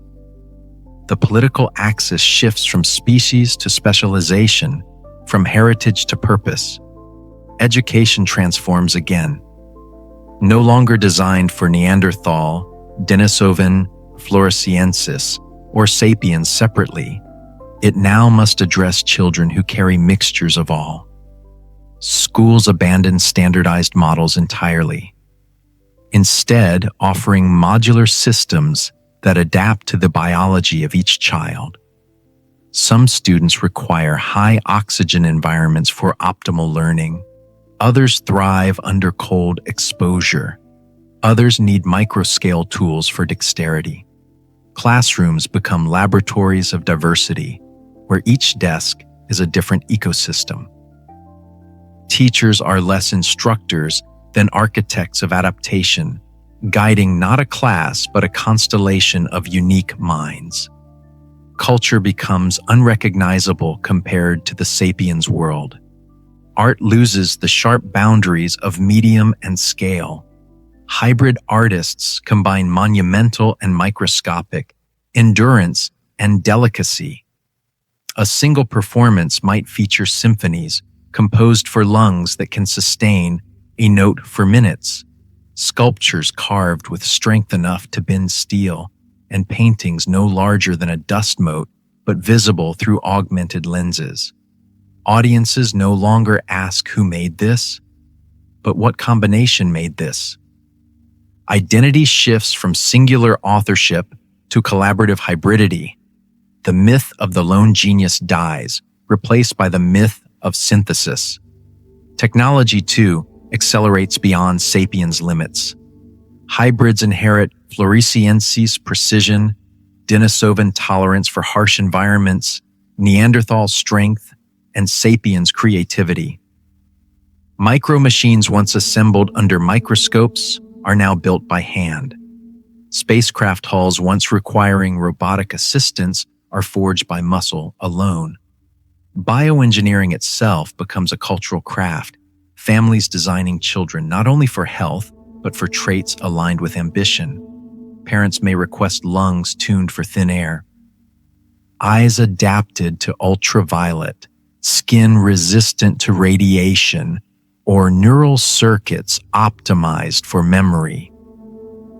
The political axis shifts from species to specialization, from heritage to purpose. Education transforms again. No longer designed for Neanderthal, Denisovan, Floresiensis, or sapiens separately, it now must address children who carry mixtures of all. Schools abandon standardized models entirely, instead offering modular systems that adapt to the biology of each child. Some students require high oxygen environments for optimal learning. Others thrive under cold exposure. Others need microscale tools for dexterity. Classrooms become laboratories of diversity, where each desk is a different ecosystem. Teachers are less instructors than architects of adaptation, guiding not a class but a constellation of unique minds. Culture becomes unrecognizable compared to the sapiens world. Art loses the sharp boundaries of medium and scale. Hybrid artists combine monumental and microscopic, endurance and delicacy. A single performance might feature symphonies composed for lungs that can sustain a note for minutes, sculptures carved with strength enough to bend steel, and paintings no larger than a dust mote but visible through augmented lenses. Audiences no longer ask who made this, but what combination made this. Identity shifts from singular authorship to collaborative hybridity. The myth of the lone genius dies, replaced by the myth of synthesis. Technology, too, accelerates beyond sapiens' limits. Hybrids inherit Floresiensis precision, Denisovan tolerance for harsh environments, Neanderthal strength, and sapiens' creativity. Micro-machines once assembled under microscopes are now built by hand. Spacecraft hulls once requiring robotic assistance are forged by muscle alone. Bioengineering itself becomes a cultural craft, families designing children not only for health, but for traits aligned with ambition. Parents may request lungs tuned for thin air, eyes adapted to ultraviolet, skin resistant to radiation, or neural circuits optimized for memory.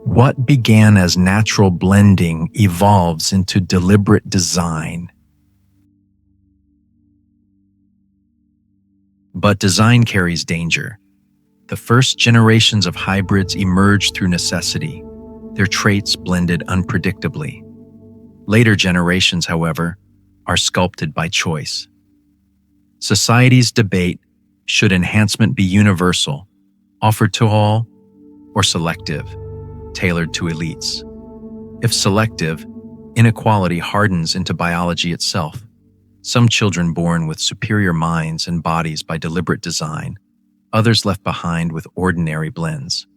What began as natural blending evolves into deliberate design. But design carries danger. The first generations of hybrids emerged through necessity, their traits blended unpredictably. Later generations, however, are sculpted by choice. Societies debate, should enhancement be universal, offered to all, or selective, tailored to elites? If selective, inequality hardens into biology itself. Some children born with superior minds and bodies by deliberate design, others left behind with ordinary blends.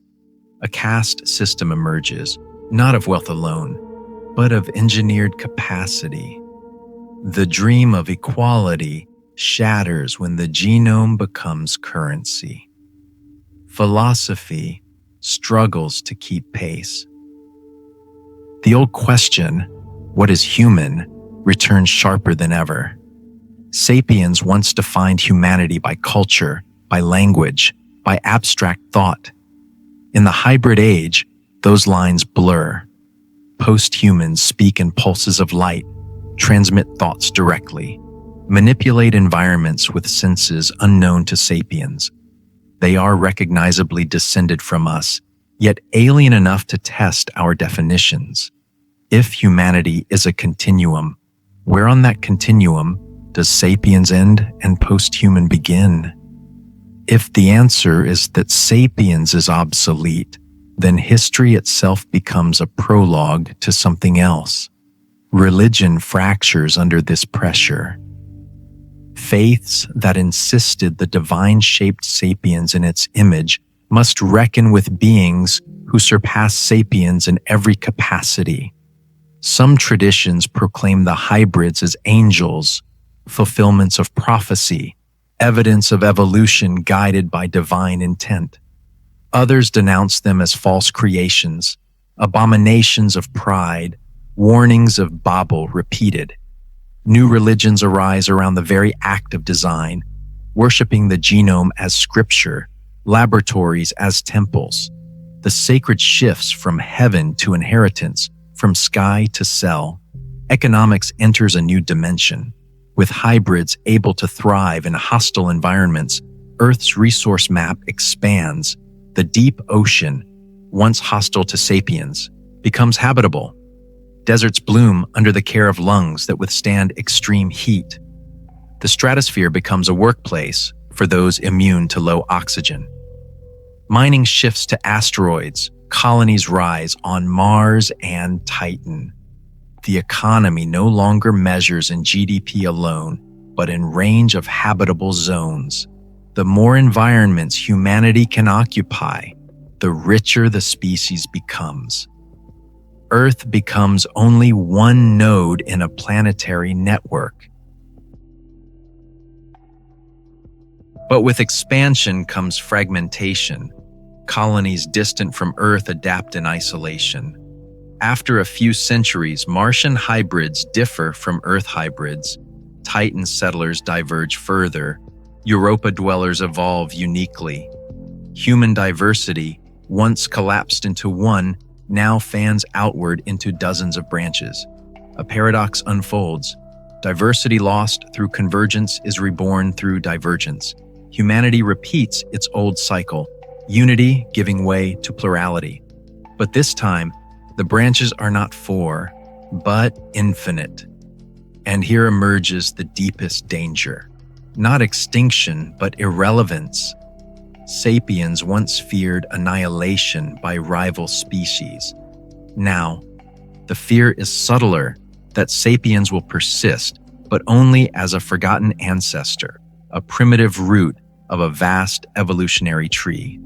A caste system emerges, not of wealth alone, but of engineered capacity. The dream of equality shatters when the genome becomes currency. Philosophy struggles to keep pace. The old question, what is human, returns sharper than ever. Sapiens once defined humanity by culture, by language, by abstract thought. In the hybrid age, those lines blur. Post-humans speak in pulses of light, transmit thoughts directly, manipulate environments with senses unknown to sapiens. They are recognizably descended from us, yet alien enough to test our definitions. If humanity is a continuum, where on that continuum does sapiens end and post-human begin? If the answer is that sapiens is obsolete, then history itself becomes a prologue to something else. Religion fractures under this pressure. Faiths that insisted the divine-shaped sapiens in its image must reckon with beings who surpass sapiens in every capacity. Some traditions proclaim the hybrids as angels, fulfillments of prophecy, evidence of evolution guided by divine intent. Others denounce them as false creations, abominations of pride, warnings of Babel repeated. New religions arise around the very act of design, worshiping the genome as scripture, laboratories as temples. The sacred shifts from heaven to inheritance, from sky to cell. Economics enters a new dimension. With hybrids able to thrive in hostile environments, Earth's resource map expands. The deep ocean, once hostile to sapiens, becomes habitable. Deserts bloom under the care of lungs that withstand extreme heat. The stratosphere becomes a workplace for those immune to low oxygen. Mining shifts to asteroids, colonies rise on Mars and Titan. The economy no longer measures in GDP alone, but in range of habitable zones. The more environments humanity can occupy, the richer the species becomes. Earth becomes only one node in a planetary network. But with expansion comes fragmentation. Colonies distant from Earth adapt in isolation. After a few centuries, Martian hybrids differ from Earth hybrids. Titan settlers diverge further. Europa dwellers evolve uniquely. Human diversity, once collapsed into one, now fans outward into dozens of branches. A paradox unfolds. Diversity lost through convergence is reborn through divergence. Humanity repeats its old cycle, unity giving way to plurality. But this time, the branches are not four, but infinite. And here emerges the deepest danger. Not extinction, but irrelevance. Sapiens once feared annihilation by rival species. Now, the fear is subtler, that sapiens will persist, but only as a forgotten ancestor, a primitive root of a vast evolutionary tree.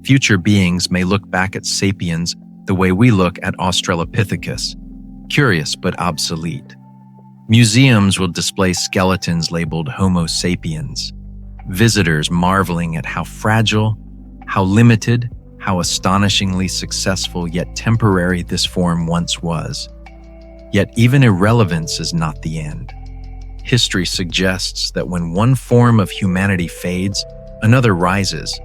Future beings may look back at sapiens the way we look at Australopithecus, curious but obsolete. Museums will display skeletons labeled Homo sapiens, visitors marveling at how fragile, how limited, how astonishingly successful yet temporary this form once was. Yet even irrelevance is not the end. History suggests that when one form of humanity fades, another rises.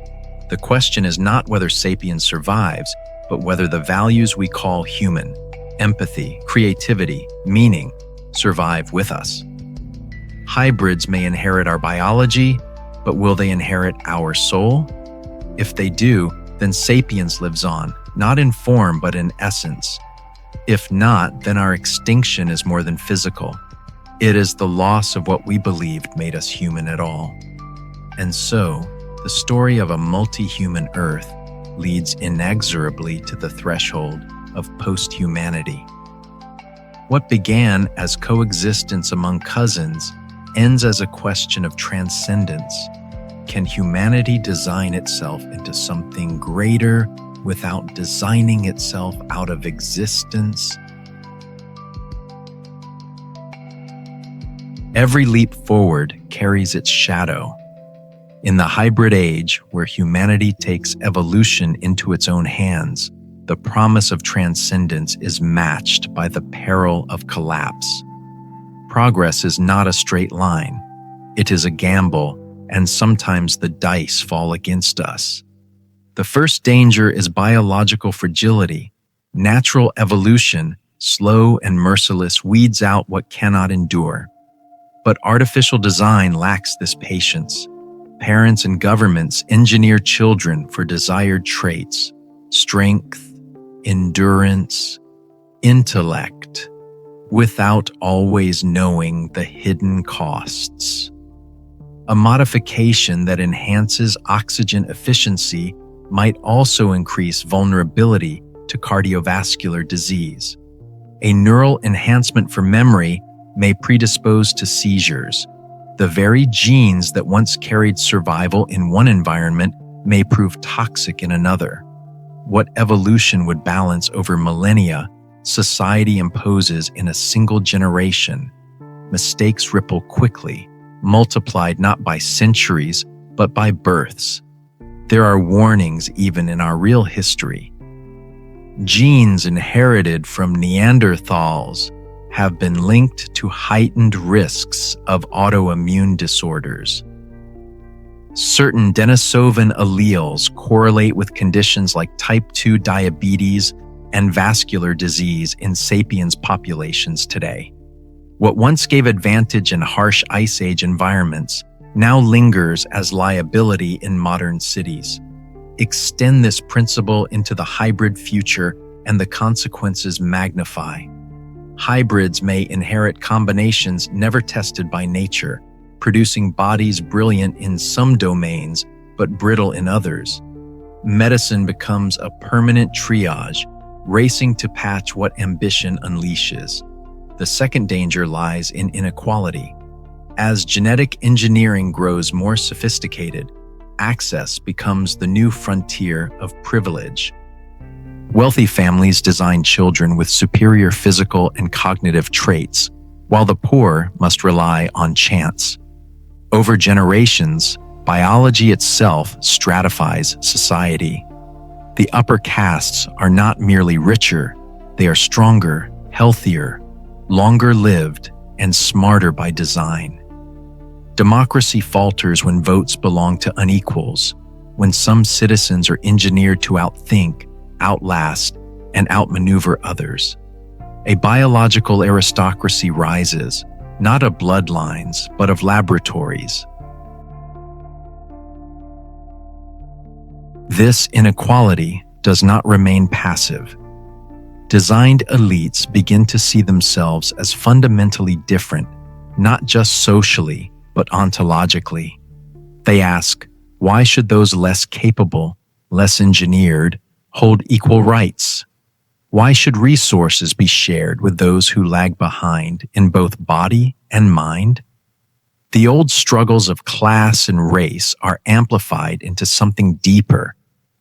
The question is not whether sapiens survives, but whether the values we call human, empathy, creativity, meaning, survive with us. Hybrids may inherit our biology, but will they inherit our soul? If they do, then sapiens lives on, not in form but in essence. If not, then our extinction is more than physical. It is the loss of what we believed made us human at all. And so, the story of a multi-human Earth leads inexorably to the threshold of post-humanity. What began as coexistence among cousins ends as a question of transcendence. Can humanity design itself into something greater without designing itself out of existence? Every leap forward carries its shadow. In the hybrid age, where humanity takes evolution into its own hands, the promise of transcendence is matched by the peril of collapse. Progress is not a straight line. It is a gamble, and sometimes the dice fall against us. The first danger is biological fragility. Natural evolution, slow and merciless, weeds out what cannot endure. But artificial design lacks this patience. Parents and governments engineer children for desired traits: strength, endurance, intellect, without always knowing the hidden costs. A modification that enhances oxygen efficiency might also increase vulnerability to cardiovascular disease. A neural enhancement for memory may predispose to seizures. The very genes that once carried survival in one environment may prove toxic in another. What evolution would balance over millennia, society imposes in a single generation. Mistakes ripple quickly, multiplied not by centuries, but by births. There are warnings even in our real history. Genes inherited from Neanderthals have been linked to heightened risks of autoimmune disorders. Certain Denisovan alleles correlate with conditions like type 2 diabetes and vascular disease in sapiens populations today. What once gave advantage in harsh Ice Age environments now lingers as liability in modern cities. Extend this principle into the hybrid future and the consequences magnify. Hybrids may inherit combinations never tested by nature, producing bodies brilliant in some domains but brittle in others. Medicine becomes a permanent triage, racing to patch what ambition unleashes. The second danger lies in inequality. As genetic engineering grows more sophisticated, access becomes the new frontier of privilege. Wealthy families design children with superior physical and cognitive traits, while the poor must rely on chance. Over generations, biology itself stratifies society. The upper castes are not merely richer, they are stronger, healthier, longer-lived, and smarter by design. Democracy falters when votes belong to unequals, when some citizens are engineered to outthink, outlast, and outmaneuver others. A biological aristocracy rises, not of bloodlines, but of laboratories. This inequality does not remain passive. Designed elites begin to see themselves as fundamentally different, not just socially, but ontologically. They ask, why should those less capable, less engineered, hold equal rights? Why should resources be shared with those who lag behind in both body and mind? The old struggles of class and race are amplified into something deeper,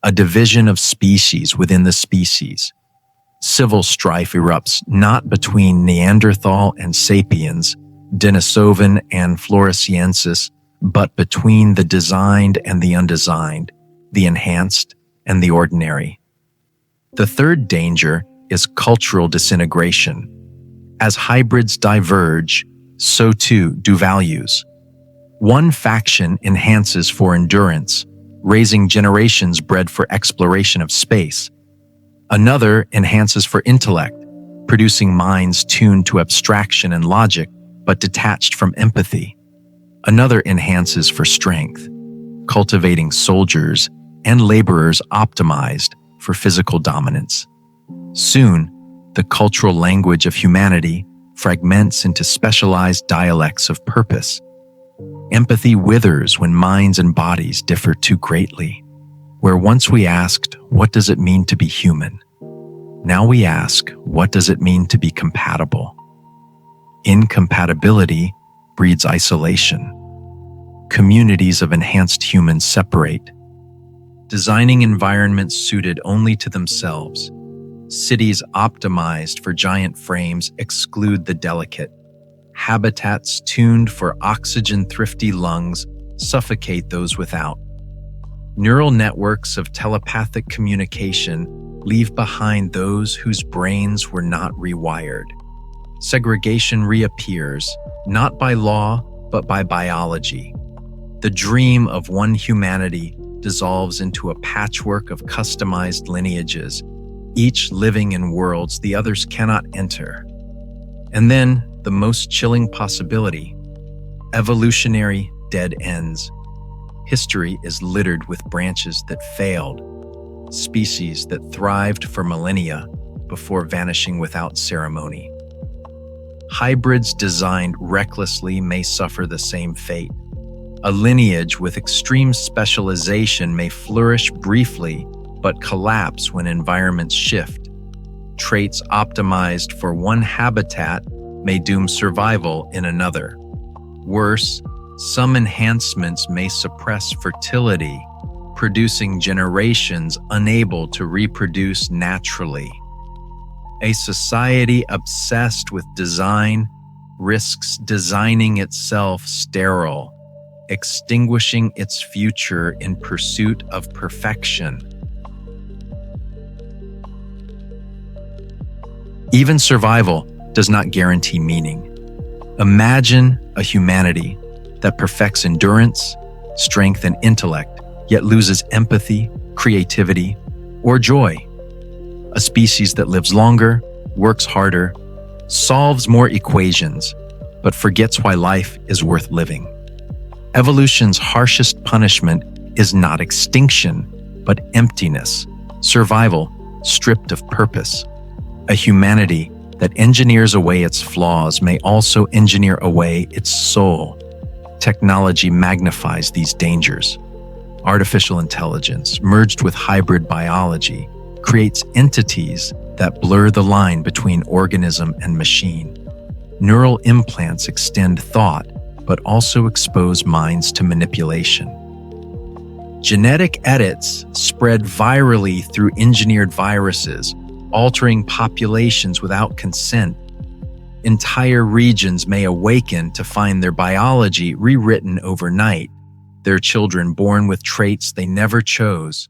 a division of species within the species. Civil strife erupts not between Neanderthal and sapiens, Denisovan and Floresiensis, but between the designed and the undesigned, the enhanced and the ordinary. The third danger is cultural disintegration. As hybrids diverge, so too do values. One faction enhances for endurance, raising generations bred for exploration of space. Another enhances for intellect, producing minds tuned to abstraction and logic, but detached from empathy. Another enhances for strength, cultivating soldiers and laborers optimized for physical dominance. Soon, the cultural language of humanity fragments into specialized dialects of purpose. Empathy withers when minds and bodies differ too greatly. Where once we asked, what does it mean to be human? Now we ask, what does it mean to be compatible? Incompatibility breeds isolation. communities of enhanced humans separate, designing environments suited only to themselves. Cities optimized for giant frames exclude the delicate. Habitats tuned for oxygen-thrifty lungs suffocate those without. Neural networks of telepathic communication leave behind those whose brains were not rewired. Segregation reappears, not by law, but by biology. The dream of one humanity dissolves into a patchwork of customized lineages, each living in worlds the others cannot enter. And then, the most chilling possibility: evolutionary dead ends. History is littered with branches that failed, species that thrived for millennia before vanishing without ceremony. Hybrids designed recklessly may suffer the same fate. A lineage with extreme specialization may flourish briefly, but collapse when environments shift. Traits optimized for one habitat may doom survival in another. Worse, some enhancements may suppress fertility, producing generations unable to reproduce naturally. A society obsessed with design risks designing itself sterile, extinguishing its future in pursuit of perfection. Even survival does not guarantee meaning. Imagine a humanity that perfects endurance, strength, and intellect, yet loses empathy, creativity, or joy. A species that lives longer, works harder, solves more equations, but forgets why life is worth living. Evolution's harshest punishment is not extinction, but emptiness, survival stripped of purpose. A humanity that engineers away its flaws may also engineer away its soul. Technology magnifies these dangers. Artificial intelligence, merged with hybrid biology, creates entities that blur the line between organism and machine. Neural implants extend thought, but also expose minds to manipulation. Genetic edits spread virally through engineered viruses, altering populations without consent. Entire regions may awaken to find their biology rewritten overnight, their children born with traits they never chose.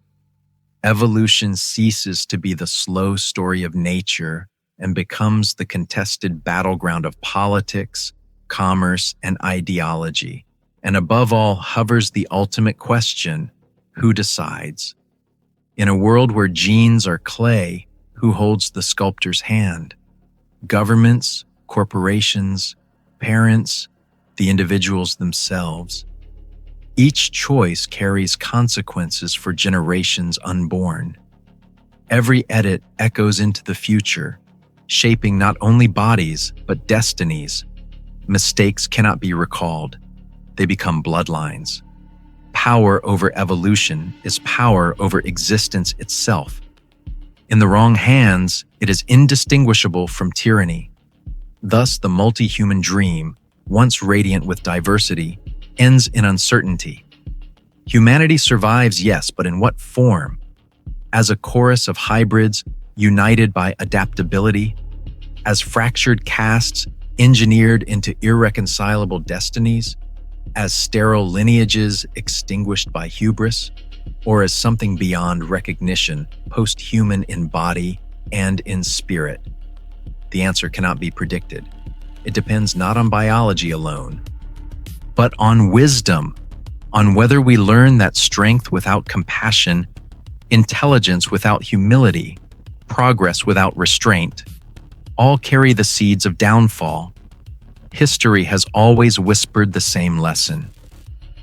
Evolution ceases to be the slow story of nature and becomes the contested battleground of politics, commerce, and ideology. And above all, hovers the ultimate question: who decides? In a world where genes are clay, who holds the sculptor's hand? Governments, corporations, parents, the individuals themselves. Each choice carries consequences for generations unborn. Every edit echoes into the future, shaping not only bodies, but destinies. Mistakes cannot be recalled. They become bloodlines. Power over evolution is power over existence itself. In the wrong hands, it is indistinguishable from tyranny. Thus, the multi-human dream, once radiant with diversity, ends in uncertainty. Humanity survives, yes, but in what form? As a chorus of hybrids united by adaptability? As fractured castes engineered into irreconcilable destinies? As sterile lineages extinguished by hubris? Or as something beyond recognition, post-human in body and in spirit? The answer cannot be predicted. It depends not on biology alone, but on wisdom, on whether we learn that strength without compassion, intelligence without humility, progress without restraint, all carry the seeds of downfall. History has always whispered the same lesson.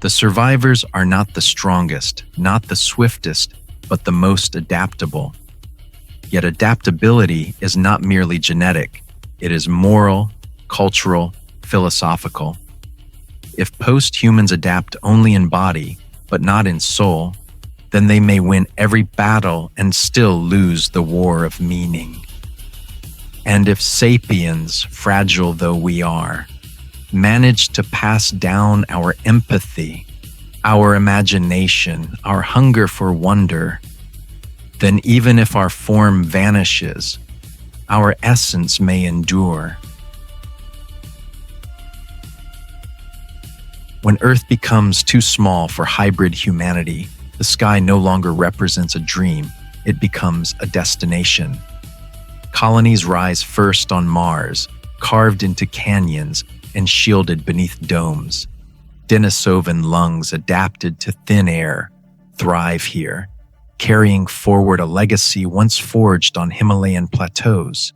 The survivors are not the strongest, not the swiftest, but the most adaptable. Yet adaptability is not merely genetic. It is moral, cultural, philosophical. If post-humans adapt only in body, but not in soul, then they may win every battle and still lose the war of meaning. And if sapiens, fragile though we are, manage to pass down our empathy, our imagination, our hunger for wonder, then even if our form vanishes, our essence may endure. When Earth becomes too small for hybrid humanity, the sky no longer represents a dream, it becomes a destination. Colonies rise first on Mars, carved into canyons and shielded beneath domes. Denisovan lungs adapted to thin air thrive here, carrying forward a legacy once forged on Himalayan plateaus.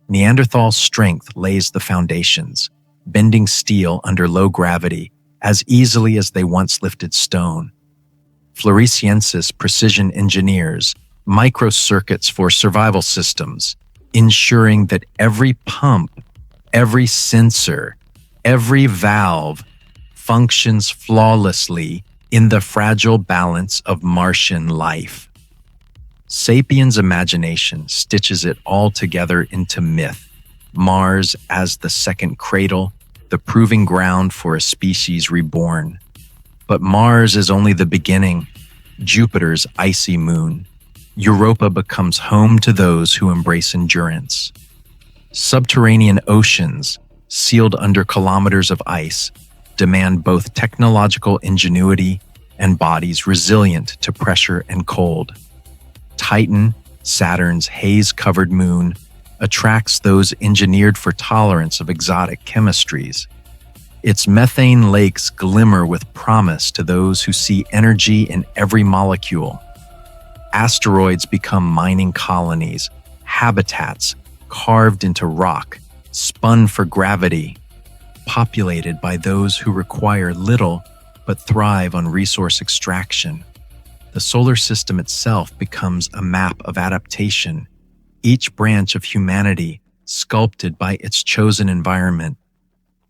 Neanderthal strength lays the foundations, bending steel under low gravity as easily as they once lifted stone. Floresiensis precision engineers microcircuits for survival systems, ensuring that every pump, every sensor, every valve functions flawlessly in the fragile balance of Martian life. Sapiens' imagination stitches it all together into myth. Mars as the second cradle, the proving ground for a species reborn. But Mars is only the beginning, Jupiter's icy moon. Europa becomes home to those who embrace endurance. Subterranean oceans, sealed under kilometers of ice, demand both technological ingenuity and bodies resilient to pressure and cold. Titan, Saturn's haze-covered moon, attracts those engineered for tolerance of exotic chemistries. Its methane lakes glimmer with promise to those who see energy in every molecule. Asteroids become mining colonies, habitats carved into rock, spun for gravity, populated by those who require little but thrive on resource extraction. The solar system itself becomes a map of adaptation, each branch of humanity sculpted by its chosen environment.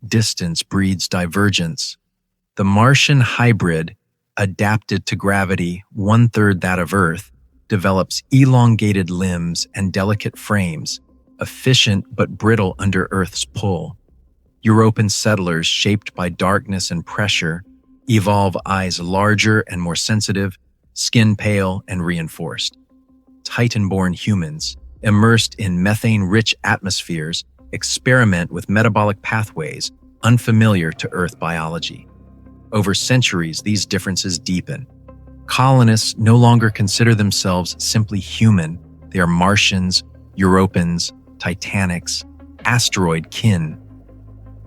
Distance breeds divergence. The Martian hybrid, adapted to gravity 1/3 that of Earth, develops elongated limbs and delicate frames, efficient but brittle under Earth's pull. European settlers, shaped by darkness and pressure, evolve eyes larger and more sensitive, skin pale and reinforced. Titan-born humans, immersed in methane-rich atmospheres, experiment with metabolic pathways unfamiliar to Earth biology. Over centuries, these differences deepen. Colonists no longer consider themselves simply human. They are Martians, Europans, Titanics, asteroid kin.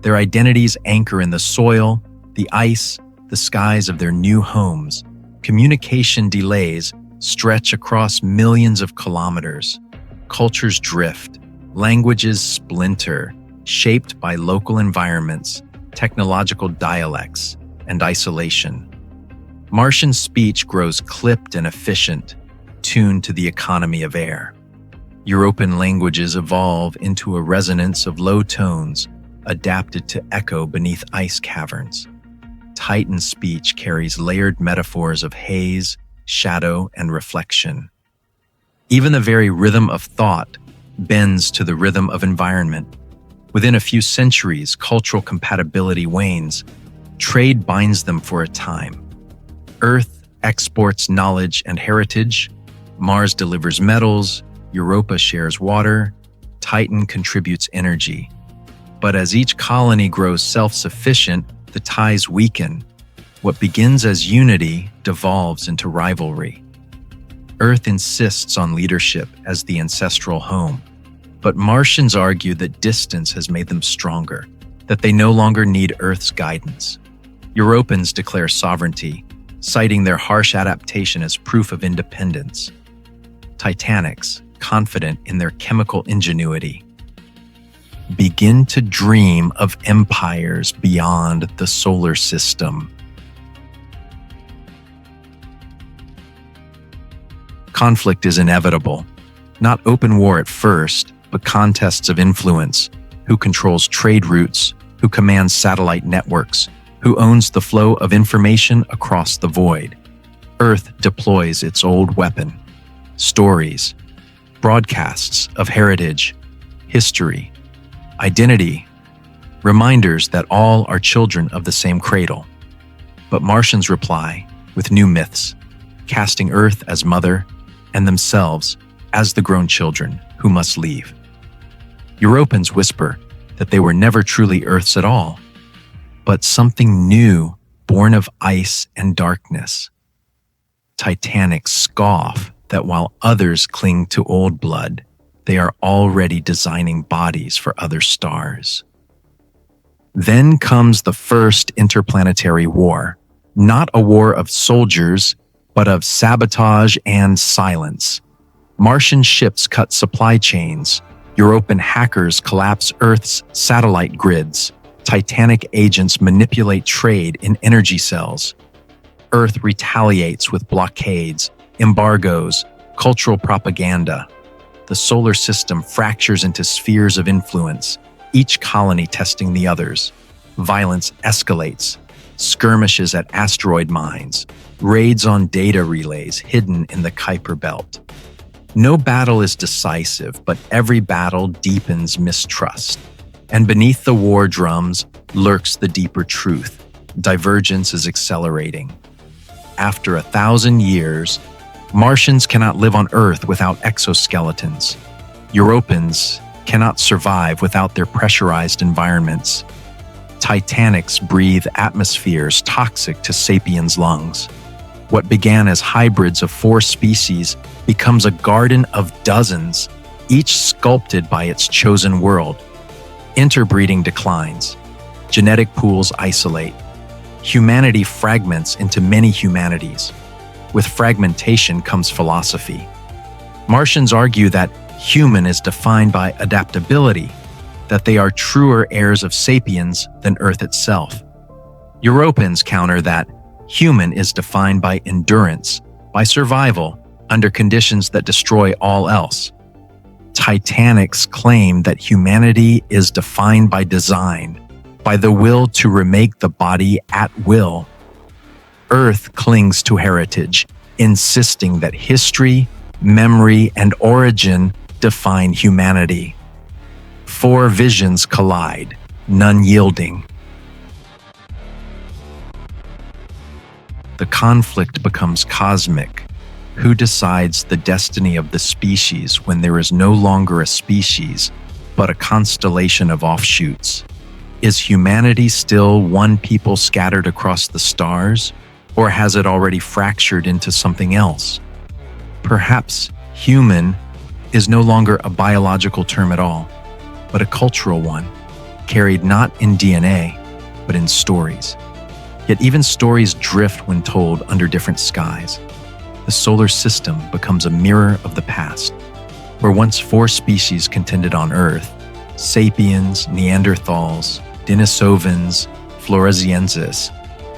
Their identities anchor in the soil, the ice, the skies of their new homes. Communication delays stretch across millions of kilometers. Cultures drift, languages splinter, shaped by local environments, technological dialects, and isolation. Martian speech grows clipped and efficient, tuned to the economy of air. European languages evolve into a resonance of low tones, adapted to echo beneath ice caverns. Titan speech carries layered metaphors of haze, shadow, and reflection. Even the very rhythm of thought bends to the rhythm of environment. Within a few centuries, cultural compatibility wanes. Trade binds them for a time. Earth exports knowledge and heritage. Mars delivers metals. Europa shares water. Titan contributes energy. But as each colony grows self-sufficient, the ties weaken. What begins as unity devolves into rivalry. Earth insists on leadership as the ancestral home. But Martians argue that distance has made them stronger, that they no longer need Earth's guidance. Europans declare sovereignty, citing their harsh adaptation as proof of independence. Titanics, confident in their chemical ingenuity, begin to dream of empires beyond the solar system. Conflict is inevitable. Not open war at first, but contests of influence. Who controls trade routes? Who commands satellite networks? Who owns the flow of information across the void? Earth deploys its old weapon. Stories, broadcasts of heritage, history, identity, reminders that all are children of the same cradle. But Martians reply with new myths, casting Earth as mother and themselves as the grown children who must leave. Europans whisper that they were never truly Earth's at all, but something new born of ice and darkness. Titanics scoff that while others cling to old blood, they are already designing bodies for other stars. Then comes the first interplanetary war, not a war of soldiers, but of sabotage and silence. Martian ships cut supply chains, European hackers collapse Earth's satellite grids, Titanic agents manipulate trade in energy cells. Earth retaliates with blockades, embargoes, cultural propaganda. The solar system fractures into spheres of influence, each colony testing the others. Violence escalates, skirmishes at asteroid mines, raids on data relays hidden in the Kuiper Belt. No battle is decisive, but every battle deepens mistrust. And beneath the war drums lurks the deeper truth. Divergence is accelerating. After 1,000 years, Martians cannot live on Earth without exoskeletons. Europans cannot survive without their pressurized environments. Titanics breathe atmospheres toxic to sapiens' lungs. What began as hybrids of 4 species becomes a garden of dozens, each sculpted by its chosen world. Interbreeding declines. Genetic pools isolate. Humanity fragments into many humanities. With fragmentation comes philosophy. Martians argue that human is defined by adaptability, that they are truer heirs of sapiens than Earth itself. Europans counter that human is defined by endurance, by survival, under conditions that destroy all else. Titanics claim that humanity is defined by design, by the will to remake the body at will. Earth clings to heritage, insisting that history, memory, and origin define humanity. 4 visions collide, none yielding. The conflict becomes cosmic. Who decides the destiny of the species when there is no longer a species, but a constellation of offshoots? Is humanity still one people scattered across the stars, or has it already fractured into something else? Perhaps human is no longer a biological term at all, but a cultural one, carried not in DNA, but in stories. Yet even stories drift when told under different skies. The solar system becomes a mirror of the past, where once 4 species contended on Earth: sapiens, Neanderthals, Denisovans, Floresiensis.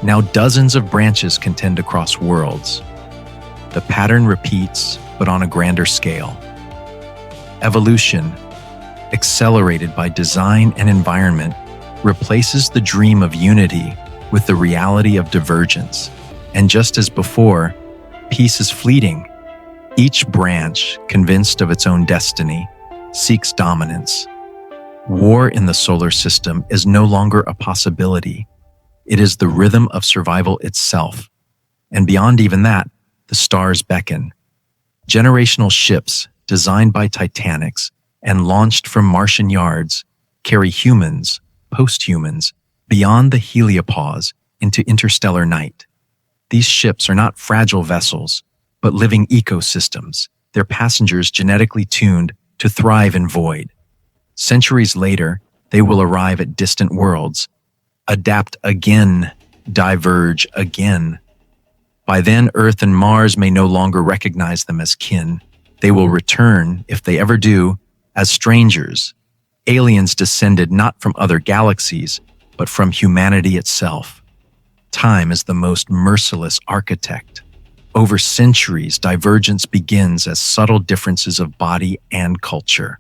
Now dozens of branches contend across worlds. The pattern repeats, but on a grander scale. Evolution, accelerated by design and environment, replaces the dream of unity with the reality of divergence. And just as before, peace is fleeting. Each branch, convinced of its own destiny, seeks dominance. War in the solar system is no longer a possibility. It is the rhythm of survival itself. And beyond even that, the stars beckon. Generational ships, designed by Titanics and launched from Martian yards, carry humans, post-humans, beyond the heliopause into interstellar night. These ships are not fragile vessels, but living ecosystems, their passengers genetically tuned to thrive in void. Centuries later, they will arrive at distant worlds, adapt again, diverge again. By then, Earth and Mars may no longer recognize them as kin. They will return, if they ever do, as strangers, aliens descended not from other galaxies, but from humanity itself. Time is the most merciless architect. Over centuries, divergence begins as subtle differences of body and culture.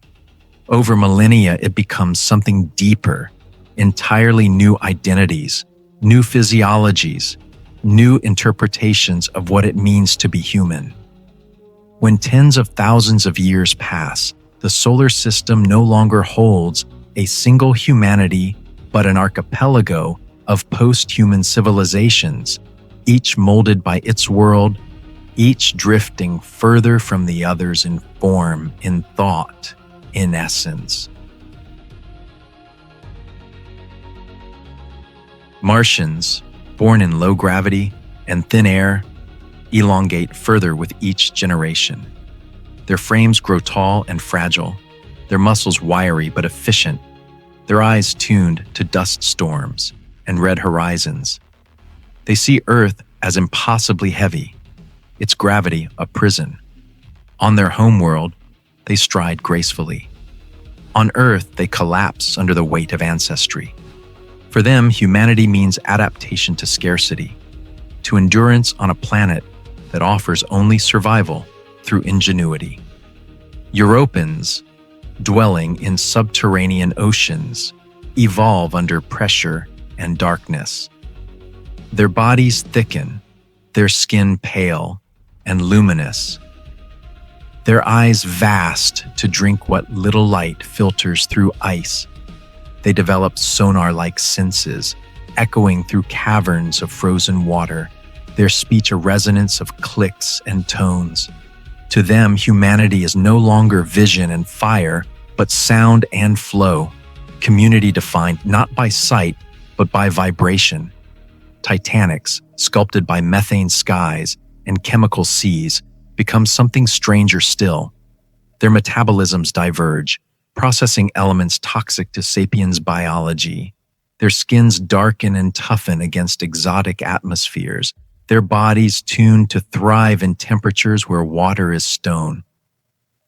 Over millennia, it becomes something deeper, entirely new identities, new physiologies, new interpretations of what it means to be human. When tens of thousands of years pass, the solar system no longer holds a single humanity, but an archipelago of post-human civilizations, each molded by its world, each drifting further from the others in form, in thought, in essence. Martians, born in low gravity and thin air, elongate further with each generation. Their frames grow tall and fragile, their muscles wiry but efficient, their eyes tuned to dust storms and red horizons. They see Earth as impossibly heavy, its gravity a prison. On their homeworld, they stride gracefully. On Earth, they collapse under the weight of ancestry. For them, humanity means adaptation to scarcity, to endurance on a planet that offers only survival through ingenuity. Europans, dwelling in subterranean oceans, evolve under pressure and darkness. Their bodies thicken, their skin pale and luminous, their eyes vast to drink what little light filters through ice. They develop sonar-like senses, echoing through caverns of frozen water, their speech a resonance of clicks and tones. To them, humanity is no longer vision and fire, but sound and flow, community defined not by sight, but by vibration. Titanics, sculpted by methane skies and chemical seas, become something stranger still. Their metabolisms diverge, processing elements toxic to sapiens' biology. Their skins darken and toughen against exotic atmospheres, their bodies tuned to thrive in temperatures where water is stone.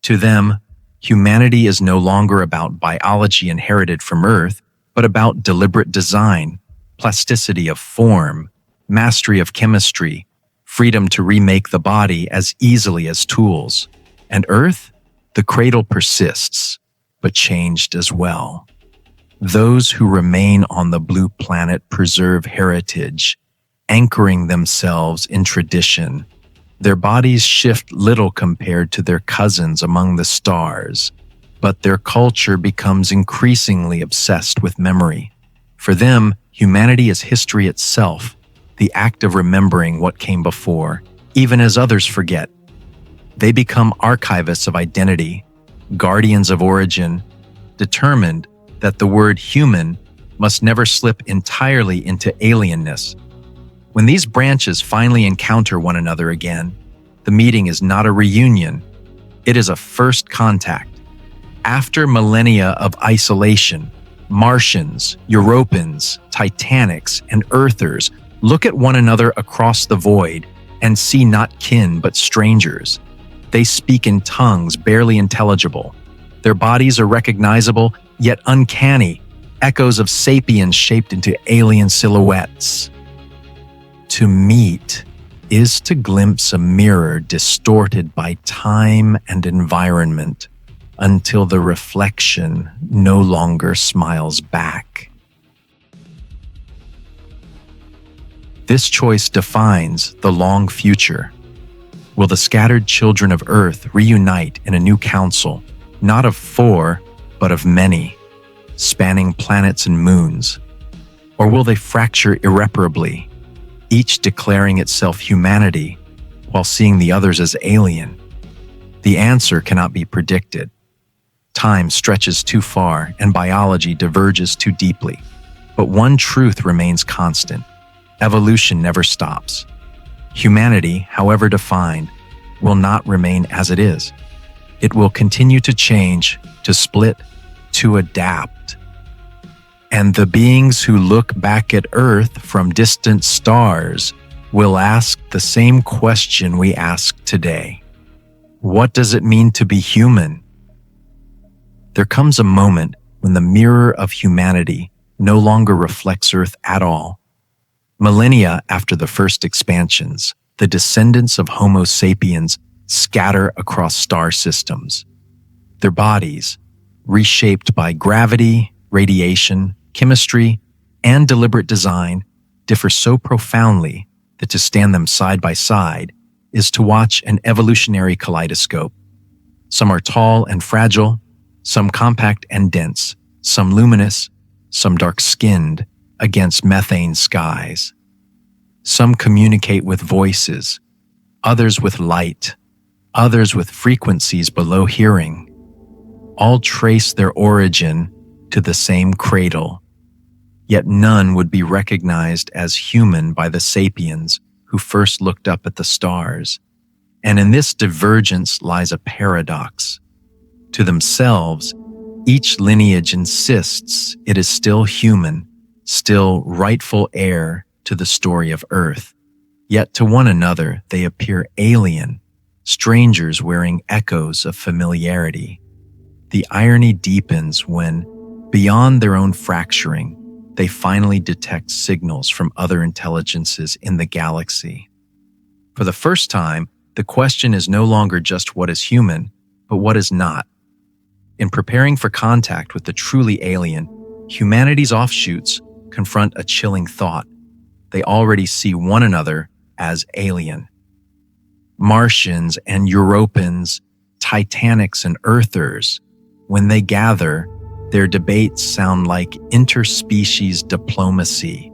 To them, humanity is no longer about biology inherited from Earth, but about deliberate design, plasticity of form, mastery of chemistry, freedom to remake the body as easily as tools. And Earth? The cradle persists, but changed as well. Those who remain on the blue planet preserve heritage, anchoring themselves in tradition. Their bodies shift little compared to their cousins among the stars, but their culture becomes increasingly obsessed with memory. For them, humanity is history itself, the act of remembering what came before, even as others forget. They become archivists of identity, guardians of origin, determined that the word human must never slip entirely into alienness. When these branches finally encounter one another again, the meeting is not a reunion, it is a first contact. After millennia of isolation, Martians, Europans, Titanics, and Earthers look at one another across the void and see not kin but strangers. They speak in tongues barely intelligible. Their bodies are recognizable, yet uncanny, echoes of sapiens shaped into alien silhouettes. To meet is to glimpse a mirror distorted by time and environment until the reflection no longer smiles back. This choice defines the long future. Will the scattered children of Earth reunite in a new council, not of 4, but of many, spanning planets and moons? Or will they fracture irreparably, each declaring itself humanity while seeing the others as alien? The answer cannot be predicted. Time stretches too far and biology diverges too deeply. But one truth remains constant. Evolution never stops. Humanity, however defined, will not remain as it is. It will continue to change, to split, to adapt. And the beings who look back at Earth from distant stars will ask the same question we ask today. What does it mean to be human? There comes a moment when the mirror of humanity no longer reflects Earth at all. Millennia after the first expansions, the descendants of Homo sapiens scatter across star systems. Their bodies, reshaped by gravity, radiation, chemistry, and deliberate design, differ so profoundly that to stand them side by side is to watch an evolutionary kaleidoscope. Some are tall and fragile, some compact and dense, some luminous, some dark-skinned, against methane skies. Some communicate with voices, others with light, others with frequencies below hearing. All trace their origin to the same cradle, yet none would be recognized as human by the sapiens who first looked up at the stars. And in this divergence lies a paradox. To themselves, each lineage insists it is still human, still rightful heir to the story of Earth. Yet to one another they appear alien, strangers wearing echoes of familiarity. The irony deepens when, beyond their own fracturing, they finally detect signals from other intelligences in the galaxy. For the first time, the question is no longer just what is human, but what is not. In preparing for contact with the truly alien, humanity's offshoots confront a chilling thought. They already see one another as alien. Martians and Europans, Titanics and Earthers, when they gather, their debates sound like interspecies diplomacy.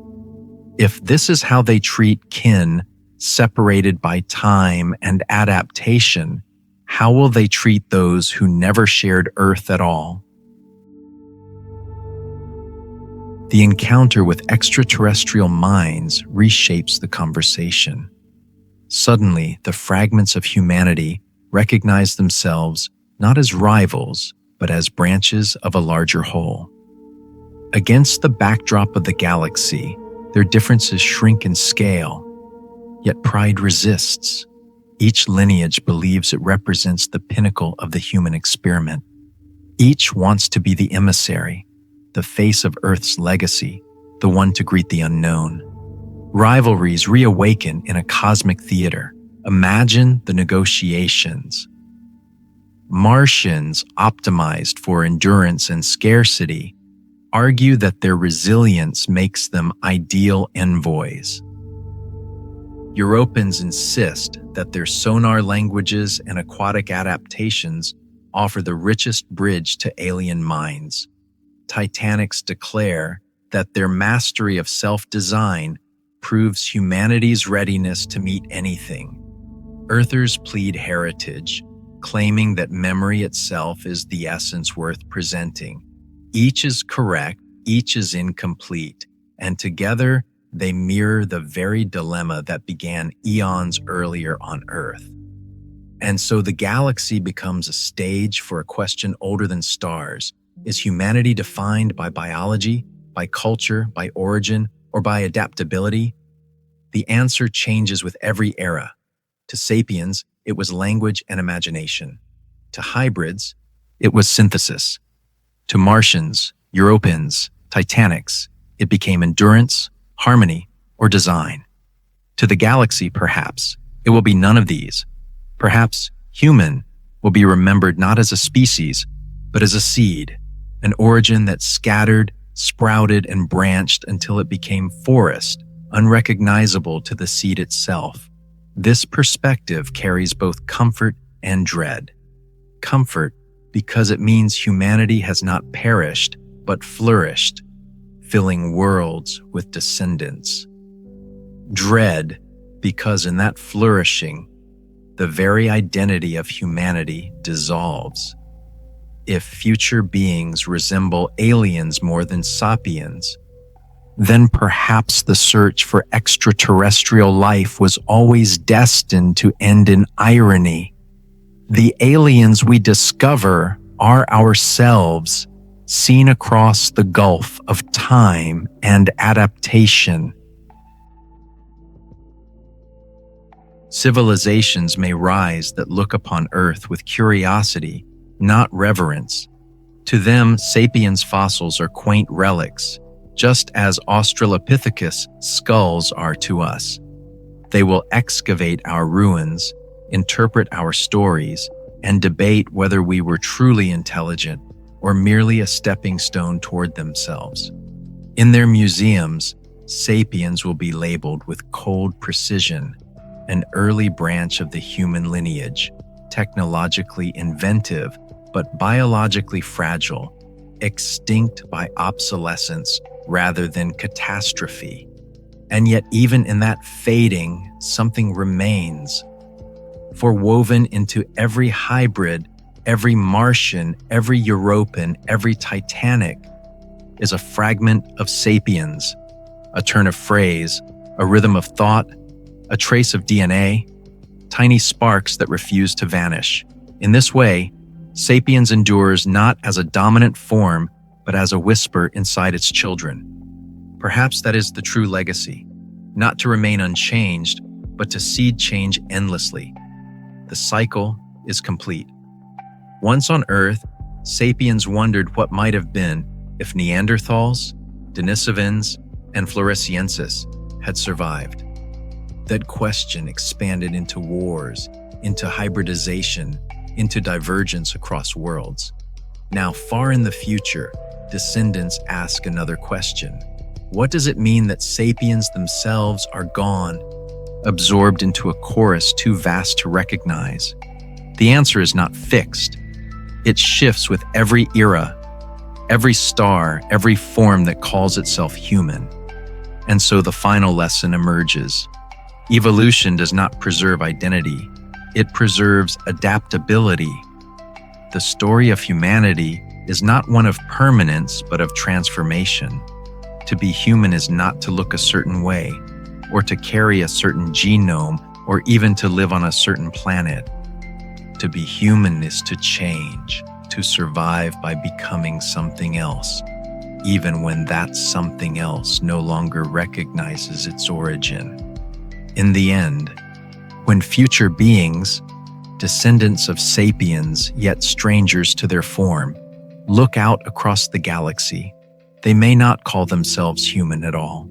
If this is how they treat kin separated by time and adaptation, how will they treat those who never shared Earth at all? The encounter with extraterrestrial minds reshapes the conversation. Suddenly, the fragments of humanity recognize themselves not as rivals, but as branches of a larger whole. Against the backdrop of the galaxy, their differences shrink in scale, yet pride resists. Each lineage believes it represents the pinnacle of the human experiment. Each wants to be the emissary, the face of Earth's legacy, the one to greet the unknown. Rivalries reawaken in a cosmic theater. Imagine the negotiations. Martians, optimized for endurance and scarcity, argue that their resilience makes them ideal envoys. Europans insist that their sonar languages and aquatic adaptations offer the richest bridge to alien minds. Titanics declare that their mastery of self-design proves humanity's readiness to meet anything. Earthers plead heritage, claiming that memory itself is the essence worth presenting. Each is correct, each is incomplete, and together they mirror the very dilemma that began eons earlier on Earth. And so the galaxy becomes a stage for a question older than stars. Is humanity defined by biology, by culture, by origin, or by adaptability? The answer changes with every era. To sapiens, it was language and imagination. To hybrids, it was synthesis. To Martians, Europans, Titanics, it became endurance, harmony, or design. To the galaxy, perhaps, it will be none of these. Perhaps human will be remembered not as a species, but as a seed, an origin that scattered, sprouted, and branched until it became forest, unrecognizable to the seed itself. This perspective carries both comfort and dread. Comfort because it means humanity has not perished, but flourished, filling worlds with descendants. Dread because in that flourishing, the very identity of humanity dissolves. If future beings resemble aliens more than sapiens, then perhaps the search for extraterrestrial life was always destined to end in irony. The aliens we discover are ourselves, seen across the gulf of time and adaptation. Civilizations may rise that look upon Earth with curiosity, not reverence. To them, sapiens fossils are quaint relics, just as Australopithecus skulls are to us. They will excavate our ruins, interpret our stories, and debate whether we were truly intelligent or merely a stepping stone toward themselves. In their museums, sapiens will be labeled with cold precision, an early branch of the human lineage, technologically inventive but biologically fragile, extinct by obsolescence, rather than catastrophe. And yet, even in that fading, something remains. For woven into every hybrid, every Martian, every European, every Titanic is a fragment of sapiens, a turn of phrase, a rhythm of thought, a trace of DNA, tiny sparks that refuse to vanish. In this way, sapiens endures not as a dominant form, but as a whisper inside its children. Perhaps that is the true legacy, not to remain unchanged, but to seed change endlessly. The cycle is complete. Once on Earth, sapiens wondered what might have been if Neanderthals, Denisovans, and Floresiensis had survived. That question expanded into wars, into hybridization, into divergence across worlds. Now, far in the future, descendants ask another question. What does it mean that sapiens themselves are gone, absorbed into a chorus too vast to recognize? The answer is not fixed. It shifts with every era, every star, every form that calls itself human. And so the final lesson emerges. Evolution does not preserve identity. It preserves adaptability. The story of humanity is not one of permanence, but of transformation. To be human is not to look a certain way, or to carry a certain genome, or even to live on a certain planet. To be human is to change, to survive by becoming something else, even when that something else no longer recognizes its origin. In the end, when future beings, descendants of sapiens yet strangers to their form, look out across the galaxy, they may not call themselves human at all.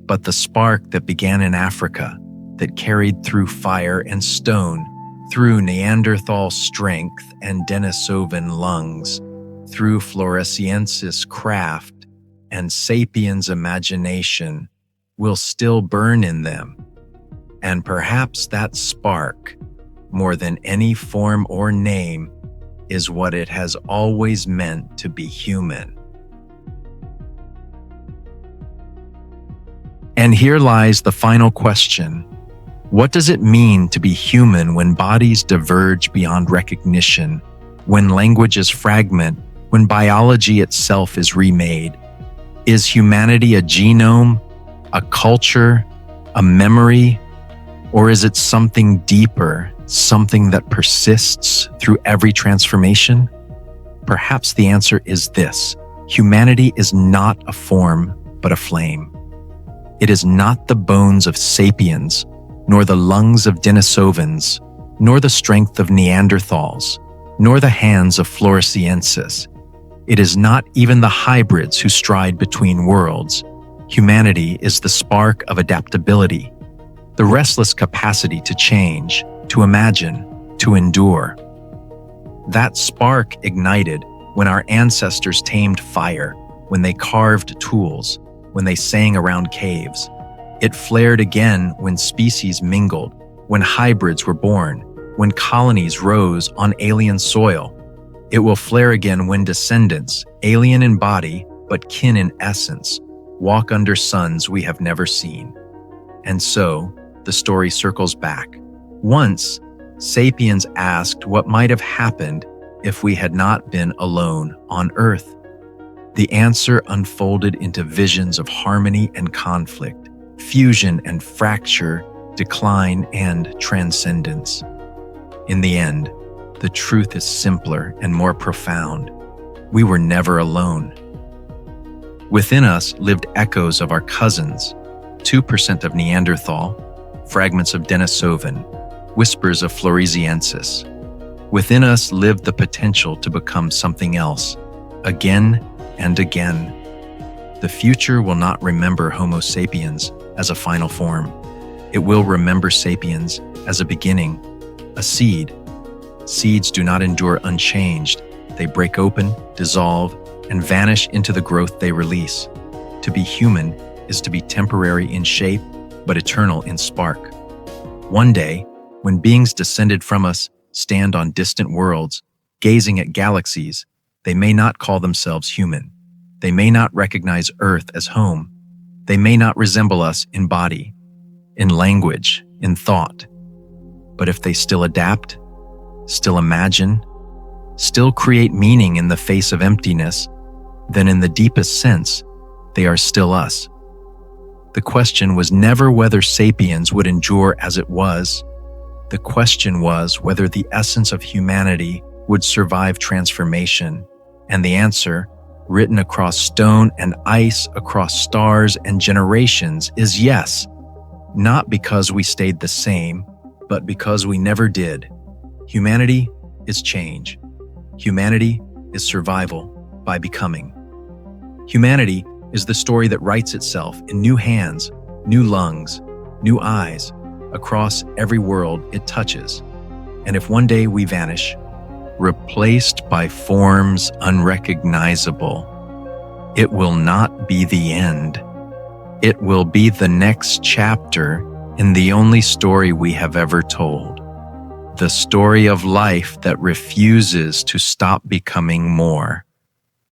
But the spark that began in Africa, that carried through fire and stone, through Neanderthal strength and Denisovan lungs, through Floresiensis craft and sapiens imagination, will still burn in them. And perhaps that spark, more than any form or name, is what it has always meant to be human. And here lies the final question. What does it mean to be human when bodies diverge beyond recognition, when languages fragment, when biology itself is remade? Is humanity a genome, a culture, a memory, or is it something deeper, something that persists through every transformation? Perhaps the answer is this: humanity is not a form, but a flame. It is not the bones of sapiens, nor the lungs of Denisovans, nor the strength of Neanderthals, nor the hands of Floresiensis. It is not even the hybrids who stride between worlds. Humanity is the spark of adaptability, the restless capacity to change, to imagine, to endure. That spark ignited when our ancestors tamed fire, when they carved tools, when they sang around caves. It flared again when species mingled, when hybrids were born, when colonies rose on alien soil. It will flare again when descendants, alien in body but kin in essence, walk under suns we have never seen. And so, the story circles back. Once, sapiens asked what might have happened if we had not been alone on Earth. The answer unfolded into visions of harmony and conflict, fusion and fracture, decline and transcendence. In the end, the truth is simpler and more profound. We were never alone. Within us lived echoes of our cousins, 2% of Neanderthal, fragments of Denisovan, whispers of Floresiensis. Within us lived the potential to become something else, again and again. The future will not remember Homo sapiens as a final form. It will remember sapiens as a beginning, a seed. Seeds do not endure unchanged. They break open, dissolve, and vanish into the growth they release. To be human is to be temporary in shape, but eternal in spark. One day, when beings descended from us stand on distant worlds, gazing at galaxies, they may not call themselves human. They may not recognize Earth as home. They may not resemble us in body, in language, in thought. But if they still adapt, still imagine, still create meaning in the face of emptiness, then in the deepest sense, they are still us. The question was never whether sapiens would endure as it was. The question was whether the essence of humanity would survive transformation. And the answer, written across stone and ice, across stars and generations, is yes. Not because we stayed the same, but because we never did. Humanity is change. Humanity is survival by becoming. Humanity is the story that writes itself in new hands, new lungs, new eyes, across every world it touches. And if one day we vanish, replaced by forms unrecognizable, it will not be the end. It will be the next chapter in the only story we have ever told. The story of life that refuses to stop becoming more.